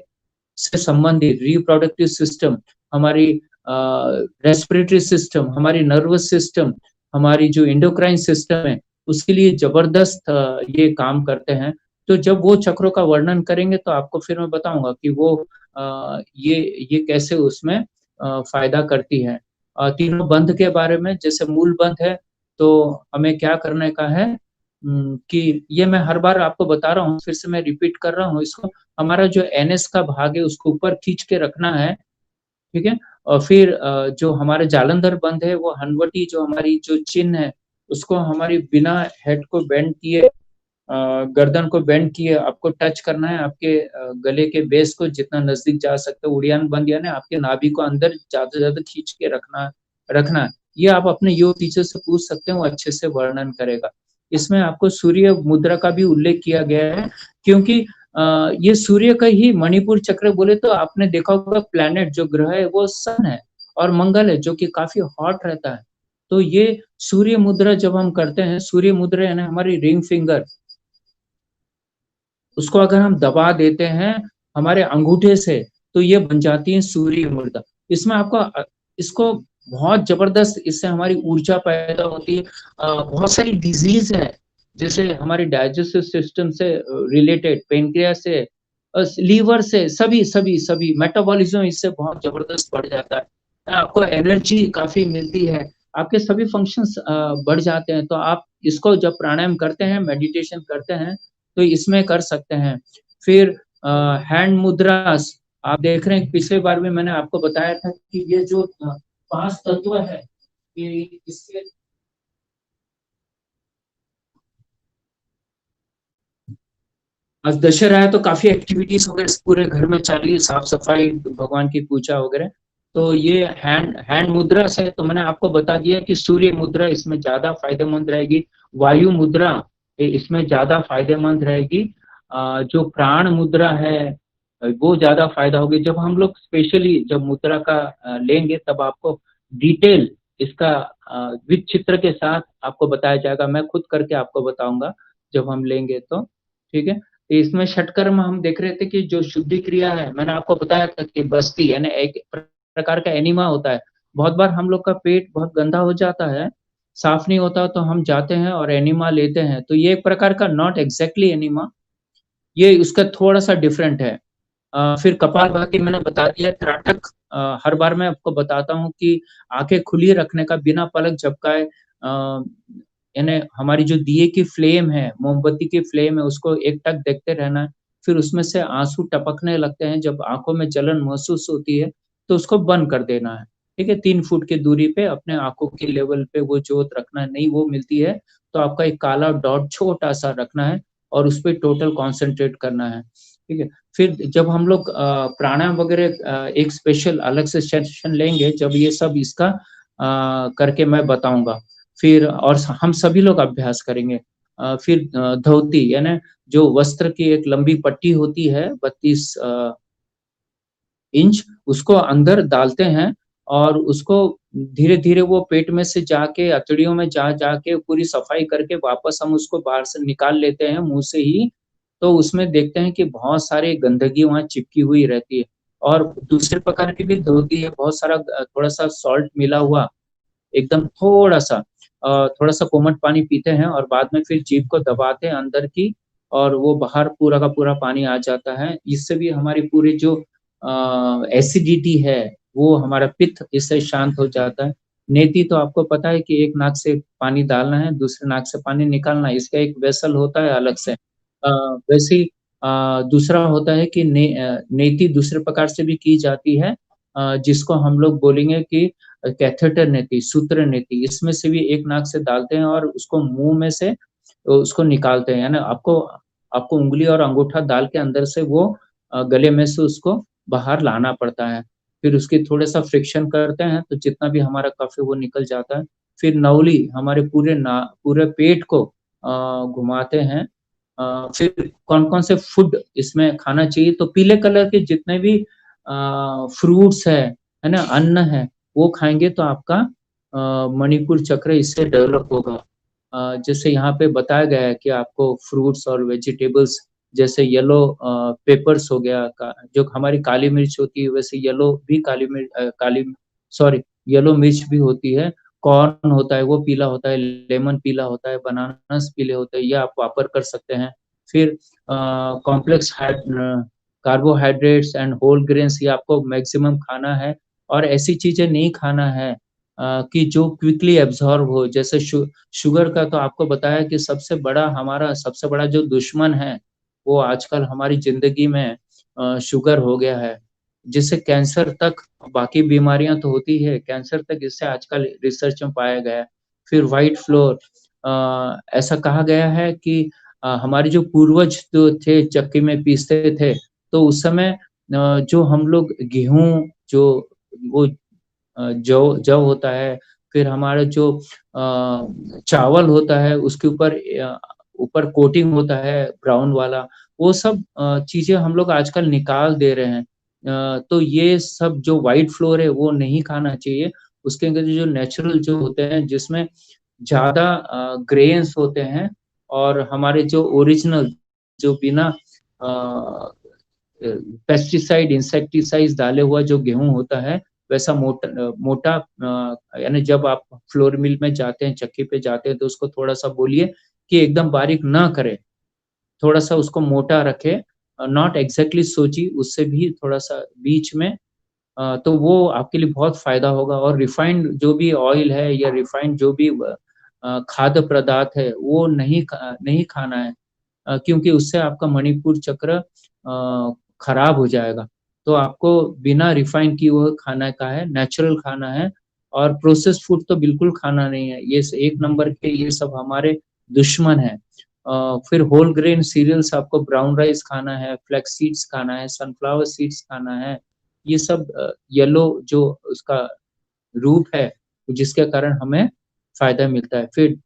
से संबंधित रिप्रोडक्टिव सिस्टम, हमारी रेस्पिरेटरी सिस्टम, हमारी नर्वस सिस्टम, हमारी जो एंडोक्राइन सिस्टम है, उसके लिए जबरदस्त ये काम करते हैं। तो जब वो चक्रों का वर्णन करेंगे तो आपको फिर मैं बताऊंगा कि वो ये कैसे उसमें फायदा करती है। तीनों बंध के बारे में, जैसे मूल बंध है तो हमें क्या करने का है कि ये मैं हर बार आपको बता रहा हूँ, फिर से मैं रिपीट कर रहा हूँ इसको। हमारा जो एनएस का भाग है उसको ऊपर खींच के रखना है, ठीक है। और फिर जो हमारे जालंधर बंध है, वो हनवटी जो हमारी जो चिन्ह है उसको हमारी बिना हेड को बेंड किए, गर्दन को बेंड किए आपको टच करना है, आपके गले के बेस को जितना नजदीक जा सकते हो। उड़ियान बंद यानी आपके नाभि को अंदर ज्यादा से ज्यादा खींच के रखना है। ये आप अपने योग टीचर से पूछ सकते हैं, वो अच्छे से वर्णन करेगा। इसमें आपको सूर्य मुद्रा का भी उल्लेख किया गया है, क्योंकि ये सूर्य का ही मणिपुर चक्र बोले तो आपने देखा होगा, प्लैनेट जो ग्रह है वो सन है और मंगल है जो कि काफी हॉट रहता है। तो ये सूर्य मुद्रा जब हम करते हैं, सूर्य मुद्रा यानी हमारी रिंग फिंगर, उसको अगर हम दबा देते हैं हमारे अंगूठे से तो ये बन जाती है सूर्य मुद्रा। इसमें आपको इसको बहुत जबरदस्त, इससे हमारी ऊर्जा पैदा होती है। बहुत सारी डिजीज है जैसे हमारी डाइजेस्टिव सिस्टम से रिलेटेड, पेनक्रियास से, लीवर से, सभी सभी सभी मेटाबॉलिज्म इससे बहुत जबरदस्त बढ़ जाता है। आपको एनर्जी काफी मिलती है, आपके सभी फंक्शंस बढ़ जाते हैं। तो आप इसको जब प्राणायाम करते हैं, मेडिटेशन करते हैं, तो इसमें कर सकते हैं। फिर हैंड मुद्रास, आप देख रहे हैं पिछले बार भी मैंने आपको बताया था कि ये जो 5 तत्व है, ये इसके आज दशहरा है तो काफी एक्टिविटीज वगैरह पूरे घर में चल रही है, साफ सफाई, भगवान की पूजा वगैरह। तो ये हैंड हैंड मुद्रा से तो मैंने आपको बता दिया कि सूर्य मुद्रा इसमें ज्यादा फायदेमंद रहेगी, वायु मुद्रा इसमें ज्यादा फायदेमंद रहेगी, जो प्राण मुद्रा है वो ज्यादा फायदा होगी। जब हम लोग स्पेशली जब मुद्रा का लेंगे तब आपको डिटेल इसका विद चित्र के साथ आपको बताया जाएगा, मैं खुद करके आपको बताऊंगा जब हम लेंगे तो, ठीक है। तो इसमें षटकर्म हम देख रहे थे कि जो शुद्धि क्रिया है, मैंने आपको बताया था कि बस्ती यानी एक प्रकार का एनिमा होता है। बहुत बार हम लोग का पेट बहुत गंदा हो जाता है, साफ नहीं होता, तो हम जाते हैं और एनिमा लेते हैं। तो ये एक प्रकार का, नॉट एग्जैक्टली एनिमा, ये उसका थोड़ा सा डिफरेंट है। फिर कपालभाति मैंने बता दिया। त्राटक हर बार मैं आपको बताता हूँ कि आंखें खुली रखने का, बिना पलक झपकाए, यानी हमारी जो दिए की फ्लेम है, मोमबत्ती की फ्लेम है, उसको एकटक देखते रहना है। फिर उसमें से आंसू टपकने लगते हैं, जब आंखों में जलन महसूस होती है तो उसको बंद कर देना है, ठीक है। 3 फुट की दूरी पे अपने आंखों के लेवल पे वो जोत रखना है। नहीं वो मिलती है तो आपका एक काला डॉट छोटा सा रखना है और उस पर टोटल कॉन्सेंट्रेट करना है, ठीक है। फिर जब हम लोग प्राणायाम वगैरह एक स्पेशल अलग से सेशन लेंगे, जब ये सब इसका करके मैं बताऊंगा। फिर और हम सभी लोग अभ्यास करेंगे। फिर धोती यानी जो वस्त्र की एक लंबी पट्टी होती है 32 इंच, उसको अंदर डालते हैं और उसको धीरे धीरे वो पेट में से जाके अतड़ियों में जा जाके पूरी सफाई करके वापस हम उसको बाहर से निकाल लेते हैं मुंह से ही। तो उसमें देखते हैं कि बहुत सारी गंदगी वहां चिपकी हुई रहती है। और दूसरे प्रकार की भी धोती है, बहुत सारा थोड़ा सा सॉल्ट मिला हुआ, एकदम थोड़ा सा कोमट पानी पीते हैं और बाद में फिर जीभ को दबाते हैं अंदर की, और वो बाहर पूरा का पूरा पानी आ जाता है। इससे भी हमारी पूरी जो एसिडिटी है, वो हमारा पित्त इससे शांत हो जाता है। नेति तो आपको पता है कि एक नाक से पानी डालना है, दूसरे नाक से पानी निकालना है, इसका एक वेसल होता है अलग से। वैसे ही दूसरा होता है कि नेति दूसरे प्रकार से भी की जाती है, जिसको हम लोग बोलेंगे कि कैथेटर नीति, सूत्र नीति। इसमें से भी एक नाक से डालते हैं और उसको मुंह में से उसको निकालते हैं, यानी आपको आपको उंगली और अंगूठा डाल के अंदर से वो गले में से उसको बाहर लाना पड़ता है। फिर उसकी थोड़ा सा फ्रिक्शन करते हैं तो जितना भी हमारा कफ है वो निकल जाता है। फिर नवली हमारे पूरे पेट को घुमाते हैं। फिर कौन कौन से फूड इसमें खाना चाहिए, तो पीले कलर के जितने भी फ्रूट्स है ना, अन्न है, वो खाएंगे तो आपका मणिपुर चक्र इससे डेवलप होगा। जैसे यहाँ पे बताया गया है कि आपको फ्रूट्स और वेजिटेबल्स, जैसे येलो पेपर्स हो गया, जो हमारी काली मिर्च होती है, वैसे येलो भी काली सॉरी येलो मिर्च भी होती है। कॉर्न होता है वो पीला होता है, लेमन पीला होता है, बनानास पीले होते हैं, ये आप वापर कर सकते हैं। फिर complex carbohydrates and whole grains ये आपको मैक्सिमम खाना है और ऐसी चीज़ें नहीं खाना है कि जो क्विकली एब्ज़ॉर्ब हो। जैसे शुगर का तो आपको बताया कि सबसे बड़ा जो दुश्मन है, वो आजकल हमारी ज़िंदगी में शुगर हो गया है, जिससे कैंसर तक बाकी बीमारियाँ तो होती है, कैंसर तक इससे आजकल रिसर्च में पाया गया है। फिर व्हाइट फ्लोर ऐसा कहा गया है कि हमारे जो पूर्वज जो थे चक्की में पीसते थे, तो उस समय जो हम लोग गेहूँ जो वो जौ होता है, फिर हमारा जो चावल होता है उसके ऊपर कोटिंग होता है ब्राउन वाला, वो सब चीज़ें हम लोग आजकल निकाल दे रहे हैं। तो ये सब जो व्हाइट फ्लोर है वो नहीं खाना चाहिए। उसके अंदर जो नेचुरल जो होते हैं जिसमें ज़्यादा ग्रेन्स होते हैं और हमारे जो ओरिजिनल जो बिना अ पेस्टिसाइड, इंसेक्टिसाइड्स डाले हुआ जो गेहूँ होता है, वैसा मोटा यानी जब आप फ्लोर मिल में जाते हैं, चक्की पे जाते हैं, तो उसको थोड़ा-सा बोलिए कि एकदम बारीक ना करें, थोड़ा-सा उसको मोटा रखें नॉट एक्ज़ैक्टली सोची, उससे भी थोड़ा-सा बीच में तो वो आपके लिए बहुत फ़ायदा होगा और रिफाइंड जो भी ऑयल है या रिफाइंड जो भी खाद्य पदार्थ है, वो नहीं खाना है। क्योंकि उससे आपका मणिपुर चक्र खराब हो जाएगा। तो आपको बिना रिफाइन किए हुए खाना का है, नेचुरल खाना है और प्रोसेस्ड फूड तो बिल्कुल खाना नहीं है। ये 1 नंबर के ये सब हमारे दुश्मन हैं। फिर होल ग्रेन सीरियल्स आपको ब्राउन राइस खाना है, फ्लैक्स सीड्स खाना है, सनफ्लावर सीड्स खाना है। ये सब येलो जो उसका रूप है, जिसके कारण हमें फ़ायदा मिलता है। फिर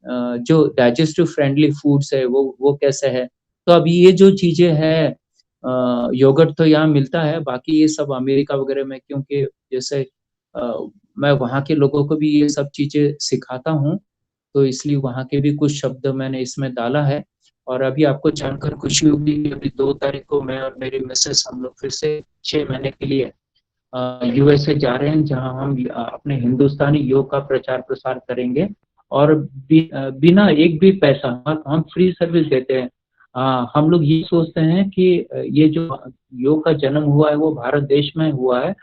जो डाइजेस्टिव फ्रेंडली फूड्स है वो कैसे है? तो अभी ये जो चीज़ें हैं योगर्ट तो यहाँ मिलता है, बाकी ये सब अमेरिका वगैरह में क्योंकि जैसे मैं वहाँ के लोगों को भी ये सब चीज़ें सिखाता हूँ, तो इसलिए वहाँ के भी कुछ शब्द मैंने इसमें डाला है और अभी आपको जानकर खुशी होगी कि अभी 2 तारीख को मैं और मेरी मिसेज़ हम लोग फिर से 6 महीने के लिए यूएसए जा रहे हैं जहाँ हम अपने हिंदुस्तानी योग का प्रचार-प्रसार करेंगे और बिना एक भी पैसा हम फ्री सर्विस देते हैं। हम लोग ये सोचते हैं कि ये जो योग का जन्म हुआ है वो भारत देश में हुआ है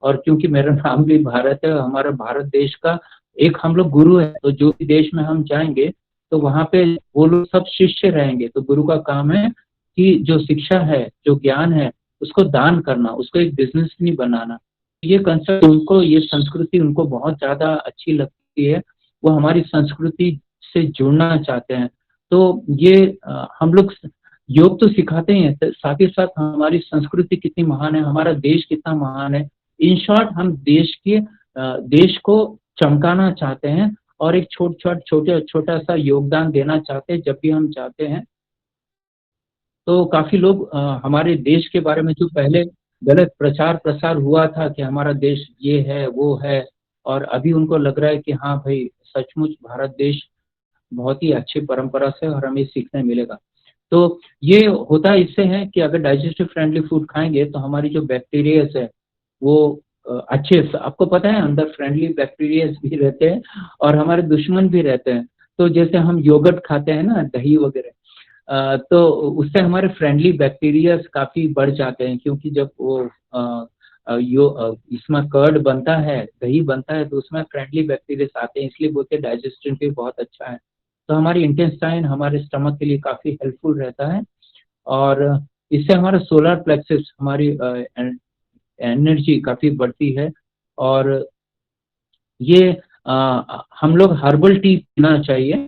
और क्योंकि मेरा नाम भी भारत है, हमारा भारत देश का एक हम लोग गुरु है, तो जो भी देश में हम जाएँगे, तो वहाँ पे वो लोग सब शिष्य रहेंगे। तो गुरु का काम है कि जो शिक्षा है, जो ज्ञान है, उसको दान करना, उसको एक बिज़नेस नहीं बनाना। ये कंसेप्ट उनको ये संस्कृति उनको बहुत ज़्यादा अच्छी लगती है, वो हमारी संस्कृति से जुड़ना चाहते हैं। तो ये हम लोग योग तो सिखाते ही हैं, साथ ही साथ हमारी संस्कृति कितनी महान है, हमारा देश कितना महान है। इन शॉर्ट हम देश को चमकाना चाहते हैं और एक छोटा-सा योगदान देना चाहते हैं जब भी हम जाते हैं। तो काफ़ी लोग हमारे देश के बारे में जो पहले गलत प्रचार-प्रसार हुआ था कि हमारा देश ये है, वो है और अभी उनको लग रहा है कि हाँ भाई, सचमुच भारत देश बहुत ही अच्छी परंपरा से और हमें सीखने मिलेगा। तो ये होता इससे है कि अगर डाइजेस्टिव फ्रेंडली फूड खाएँगे तो हमारी जो बैक्टीरियाज़ है वो अच्छे स आपको पता है अंदर फ्रेंडली बैक्टीरियाज़ भी रहते हैं और हमारे दुश्मन भी रहते हैं। तो जैसे हम योगर्ट खाते हैं ना, दही वगैरह तो उससे हमारे फ्रेंडली बैक्टीरियाज़ काफ़ी बढ़ जाते हैं क्योंकि जब वो इसमें कर्ड बनता है, दही बनता है तो उसमें फ्रेंडली बैक्टीरियाज़ आते हैं इसलिए बोलते हैं डाइजेशन भी बहुत अच्छा है। तो हमारी इंटेस्टाइन हमारे स्टमक के लिए काफ़ी हेल्पफुल रहता है और इससे हमारा सोलर प्लेक्सस हमारी एनर्जी काफ़ी बढ़ती है और ये हम लोग हर्बल टी पीना चाहिए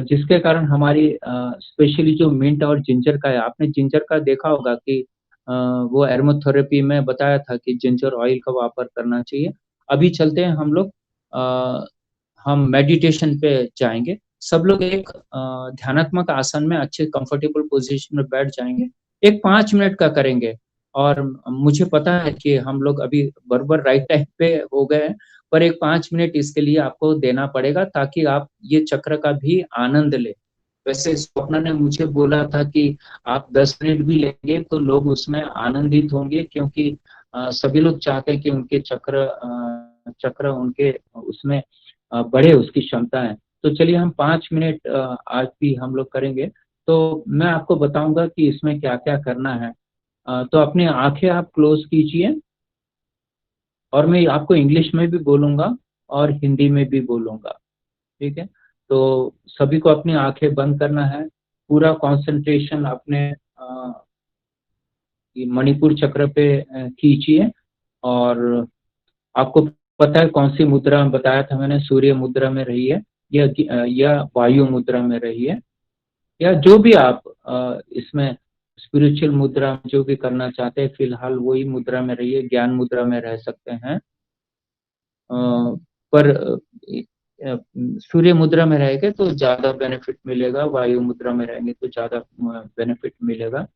जिसके कारण हमारी स्पेशली जो मिंट और जिंजर का है, आपने जिंजर का देखा होगा कि वो एरोमाथेरेपी में बताया था कि जिंजर ऑयल का वापर करना चाहिए। अभी चलते हैं हम लोग हम मेडिटेशन पे जाएँगे। सब लोग एक ध्यानात्मक आसन में अच्छे कंफर्टेबल पोज़ीशन में बैठ जाएँगे। एक 5 मिनट का करेंगे और मुझे पता है कि हम लोग अभी बरोबर राइट टाइम पे हो गए हैं, पर एक 5 मिनट इसके लिए आपको देना पड़ेगा ताकि आप ये चक्र का भी आनंद लें। वैसे स्वप्ना ने मुझे बोला था कि आप 10 मिनट भी लेंगे तो लोग उसमें आनंदित होंगे क्योंकि सभी लोग चाहते हैं कि उनके चक्र उनके उसमें बढ़े उसकी क्षमताएँ। तो चलिए हम 5 मिनट आज भी हम लोग करेंगे। तो मैं आपको बताऊँगा कि इसमें क्या-क्या करना है। तो अपनी आंखें आप क्लोज कीजिए, और मैं आपको इंग्लिश में भी बोलूंगा और हिंदी में भी बोलूंगा, ठीक है। तो सभी को अपनी आंखें बंद करना है, पूरा कंसंट्रेशन अपने ये मणिपुर चक्र पे कीजिए। और आपको पता है कौन सी मुद्रा बताया था मैंने, सूर्य मुद्रा में रहिए, या वायु मुद्रा में रहिए, या जो भी आप इसमें स्पिरिचुअल मुद्रा जो भी करना चाहते हैं, फिलहाल वही मुद्रा में रहिए, ज्ञान मुद्रा में रह सकते हैं। पर सूर्य मुद्रा में रहेंगे तो ज्यादा बेनिफिट मिलेगा, वायु मुद्रा में रहेंगे तो ज्यादा बेनिफिट मिलेगा।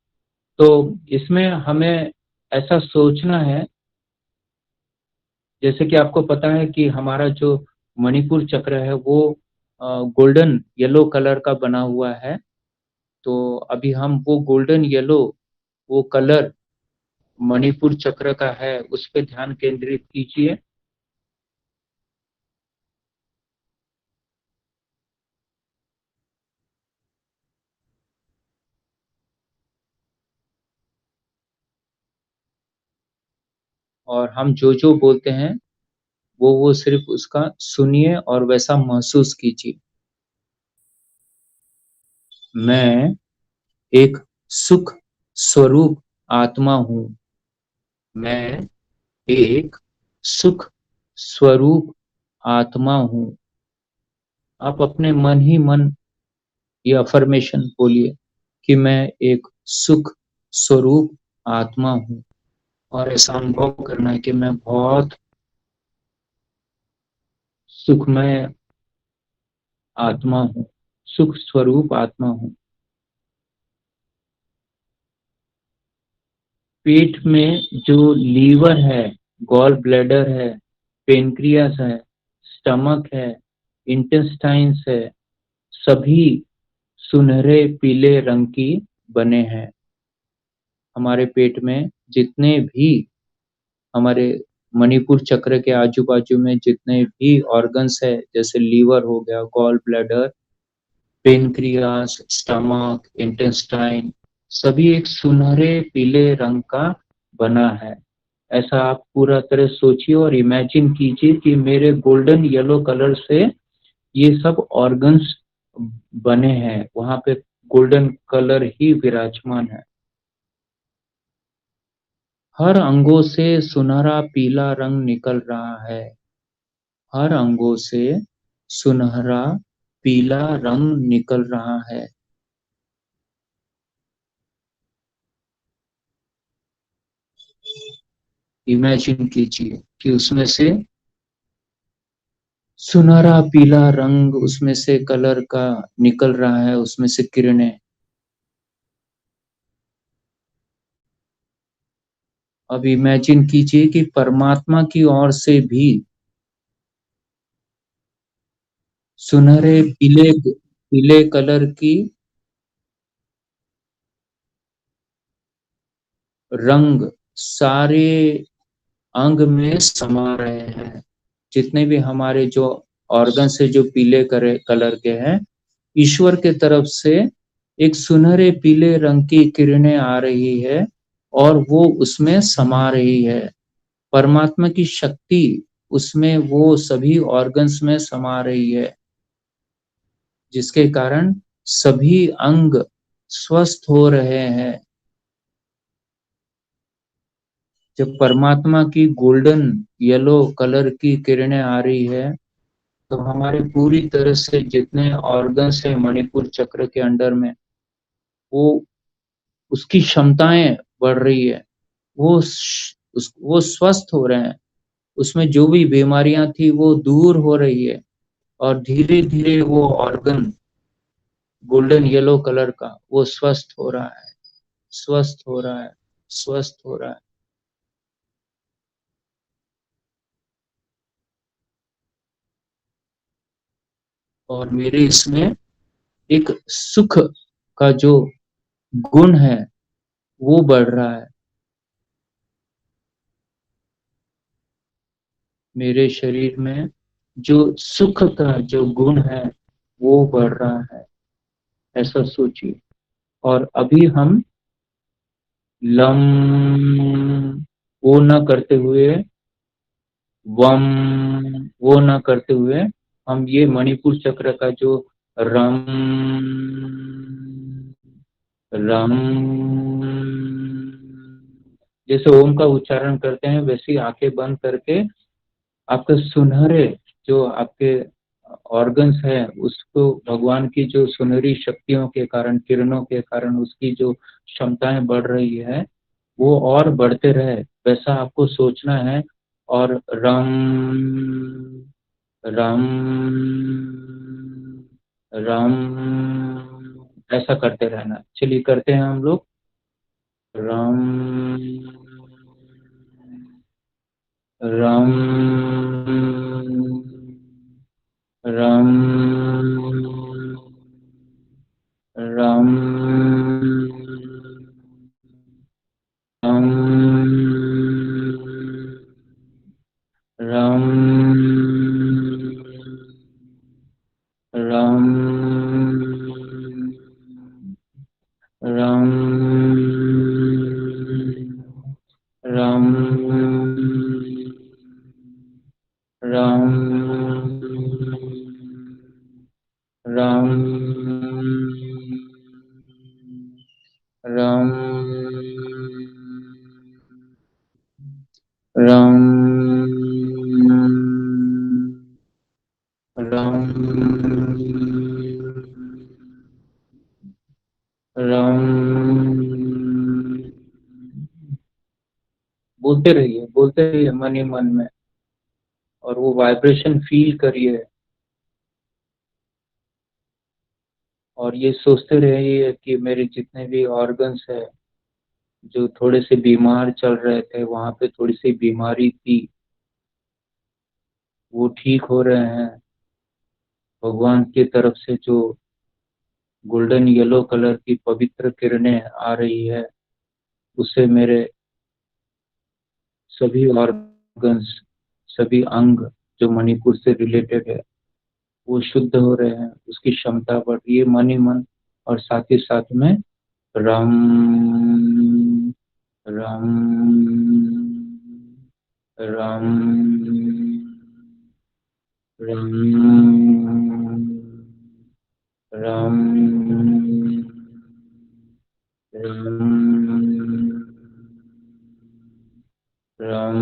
तो इसमें हमें ऐसा सोचना है, जैसे कि आपको पता है कि हमारा जो मणिपुर चक्र है वो गोल्डन येलो कलर का बना हुआ है। तो अभी हम वो गोल्डन येलो, वो कलर मणिपुर चक्र का है, उस पर ध्यान केंद्रित कीजिए। और हम जो जो बोलते हैं वो सिर्फ उसका सुनिए और वैसा महसूस कीजिए। मैं एक सुख स्वरूप आत्मा हूँ। मैं एक सुख स्वरूप आत्मा हूँ। आप अपने मन ही मन ये अफर्मेशन बोलिए कि मैं एक सुख स्वरूप आत्मा हूँ, और ऐसा अनुभव करना है कि मैं बहुत सुखमय आत्मा हूँ, सुख स्वरूप आत्मा हूँ। पेट में जो लीवर है, गॉल ब्लैडर है, पेनक्रियास है, स्टमक है, इंटेस्टाइन्स है, सभी सुनहरे पीले रंग की बने हैं। हमारे पेट में जितने भी हमारे मणिपुर चक्र के आजू बाजू में जितने भी ऑर्गन्स है, जैसे लीवर हो गया, gall bladder, pancreas, stomach, intestine, सभी एक सुनहरे पीले रंग का बना है। ऐसा आप पूरा तरह सोचिए और इमेजिन कीजिए कि मेरे गोल्डन येलो कलर से ये सब ऑर्गन्स बने हैं, वहां पे गोल्डन कलर ही विराजमान है। हर अंगों से सुनहरा पीला रंग निकल रहा है। हर अंगों से सुनहरा पीला रंग निकल रहा है। इमेजिन कीजिए कि उसमें से सुनहरा पीला रंग, उसमें से कलर का निकल रहा है, उसमें से किरणें। अब इमेजिन कीजिए कि परमात्मा की ओर से भी सुनहरे पीले पीले कलर की रंग सारे अंग में समा रहे हैं। जितने भी हमारे जो ऑर्गन से जो पीले कलर के हैं, ईश्वर के तरफ से एक सुनहरे पीले रंग की किरणें आ रही है और वो उसमें समा रही है। परमात्मा की शक्ति उसमें वो सभी ऑर्गन्स में समा रही है, जिसके कारण सभी अंग स्वस्थ हो रहे हैं। जब परमात्मा की गोल्डन येलो कलर की किरणें आ रही है, तो हमारे पूरी तरह से जितने ऑर्गन्स है मणिपुर चक्र के अंडर में, वो उसकी क्षमताएं बढ़ रही है। वो स्वस्थ हो रहे हैं। उसमें जो भी बीमारियां थी वो दूर हो रही है, और धीरे धीरे वो ऑर्गन गोल्डन येलो कलर का वो स्वस्थ हो रहा है, स्वस्थ हो रहा है, स्वस्थ हो रहा है। और मेरे इसमें एक सुख का जो गुण है वो बढ़ रहा है। मेरे शरीर में जो सुख का जो गुण है वो बढ़ रहा है, ऐसा सोचिए। और अभी हम लम वो न करते हुए, वम वो न करते हुए हम ये मणिपुर चक्र का जो रम रम जैसे ओम का उच्चारण करते हैं वैसे ही आंखें बंद करके आपके सुनहरे जो आपके ऑर्गन्स है उसको भगवान की जो सुनहरी शक्तियों के कारण, किरणों के कारण उसकी जो क्षमताएं बढ़ रही है वो और बढ़ते रहे वैसा आपको सोचना है। और रम रम रम ऐसा करते रहना। चलिए करते हैं हम लोग। रम रम रम रम रम रम रम रम रम रम रम रम रम रम रम बोलते रहिए मन ही मन में और वो वाइब्रेशन फील करिए और ये सोचते रहिए कि मेरे जितने भी ऑर्गन्स है जो थोड़े से बीमार चल रहे थे वहां पे थोड़ी सी बीमारी थी वो ठीक हो रहे हैं। भगवान की तरफ से जो गोल्डन येलो कलर की पवित्र किरणें आ रही है उससे मेरे सभी ऑर्गन्स, सभी अंग जो मणिपुर से रिलेटेड है वो शुद्ध हो रहे हैं, उसकी क्षमता बढ़ रही है मन ही मन। और साथ ही साथ में रम रम रम रम रम रम रम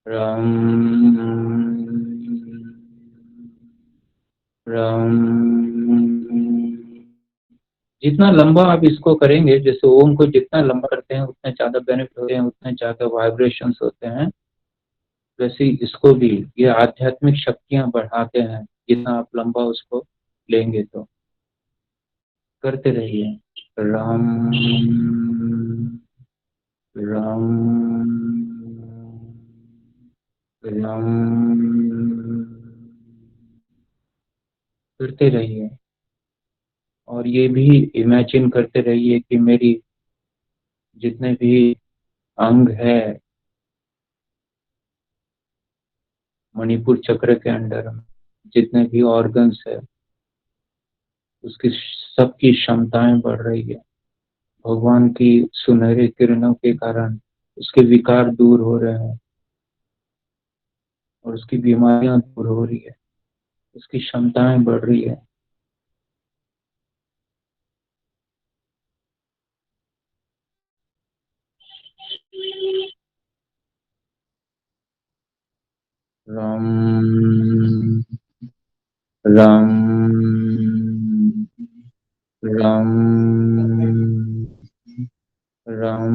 रम रम। जितना लंबा आप इसको करेंगे, जैसे ओम को जितना लंबा करते हैं उतने ज्यादा बेनिफिट होते हैं, उतने ज्यादा वाइब्रेशंस होते हैं, वैसे ही इसको भी ये आध्यात्मिक शक्तियां बढ़ाते हैं जितना आप लंबा उसको लेंगे। तो करते रहिए राम राम राम, करते रहिए। और ये भी इमेजिन करते रहिए कि मेरी जितने भी अंग है मणिपुर चक्र के अंडर, जितने भी ऑर्गन्स है उसकी सबकी क्षमताएं बढ़ रही है भगवान की सुनहरे किरणों के कारण। उसके विकार दूर हो रहे हैं और उसकी बीमारियां दूर हो रही है, उसकी क्षमताएं बढ़ रही है। राम राम राम राम।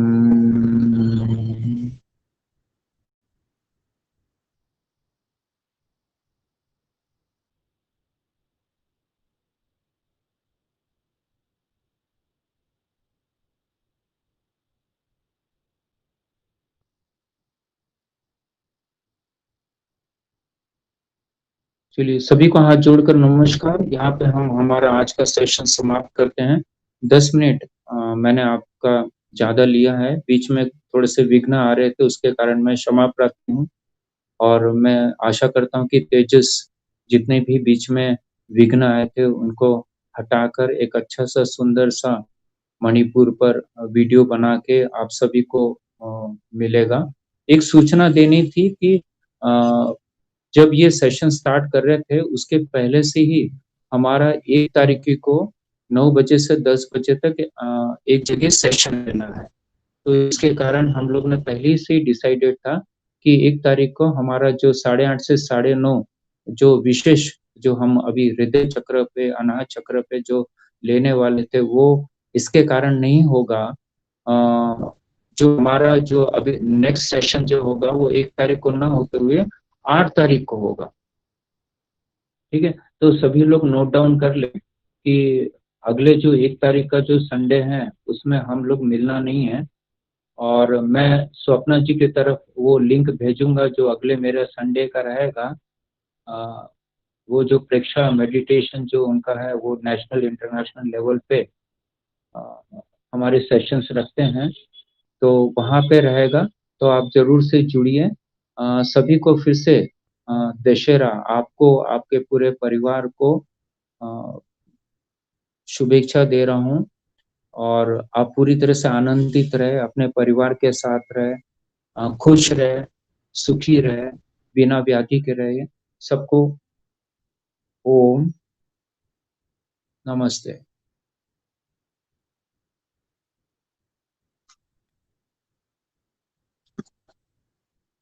चलिए सभी को हाथ जोड़कर नमस्कार। यहाँ पे हम हमारा आज का सेशन समाप्त करते हैं। 10 मिनट मैंने आपका ज्यादा लिया है, बीच में थोड़े से विघ्न आ रहे थे उसके कारण मैं क्षमा प्रार्थी हूँ। और मैं आशा करता हूँ कि तेजस जितने भी बीच में विघ्न आए थे उनको हटाकर एक अच्छा सा सुंदर सा मणिपुर पर वीडियो बना के आप सभी को मिलेगा। एक सूचना देनी थी कि जब ये सेशन स्टार्ट कर रहे थे उसके पहले से ही हमारा 1 तारीख को 9 बजे से 10 बजे तक एक जगह सेशन लेना है। तो इसके कारण हम लोग ने पहले से ही डिसाइडेड था कि 1 तारीख को हमारा जो 8:30 से 9:30 जो विशेष जो हम अभी हृदय चक्र पे, अनाहत चक्र पे जो लेने वाले थे वो इसके कारण नहीं होगा। जो हमारा जो अभी नेक्स्ट सेशन जो होगा वो 1 तारीख को ना होते हुए 8 तारीख को होगा। ठीक है? तो सभी लोग नोट डाउन कर लें कि अगले जो 1 तारीख का जो संडे है उसमें हम लोग मिलना नहीं है। और मैं स्वप्ना जी की तरफ वो लिंक भेजूंगा जो अगले मेरा संडे का रहेगा। वो जो प्रेक्षा मेडिटेशन जो उनका है वो नेशनल इंटरनेशनल लेवल पे हमारे सेशंस रखते हैं, तो वहाँ पे रहेगा। तो आप जरूर से जुड़िए। सभी को फिर से दशहरा आपको आपके पूरे परिवार को शुभेच्छा दे रहा हूँ। और आप पूरी तरह से आनंदित रहे, अपने परिवार के साथ रहे, खुश रहे, सुखी रहे, बिना व्याधि के रहे। सबको ओम नमस्ते।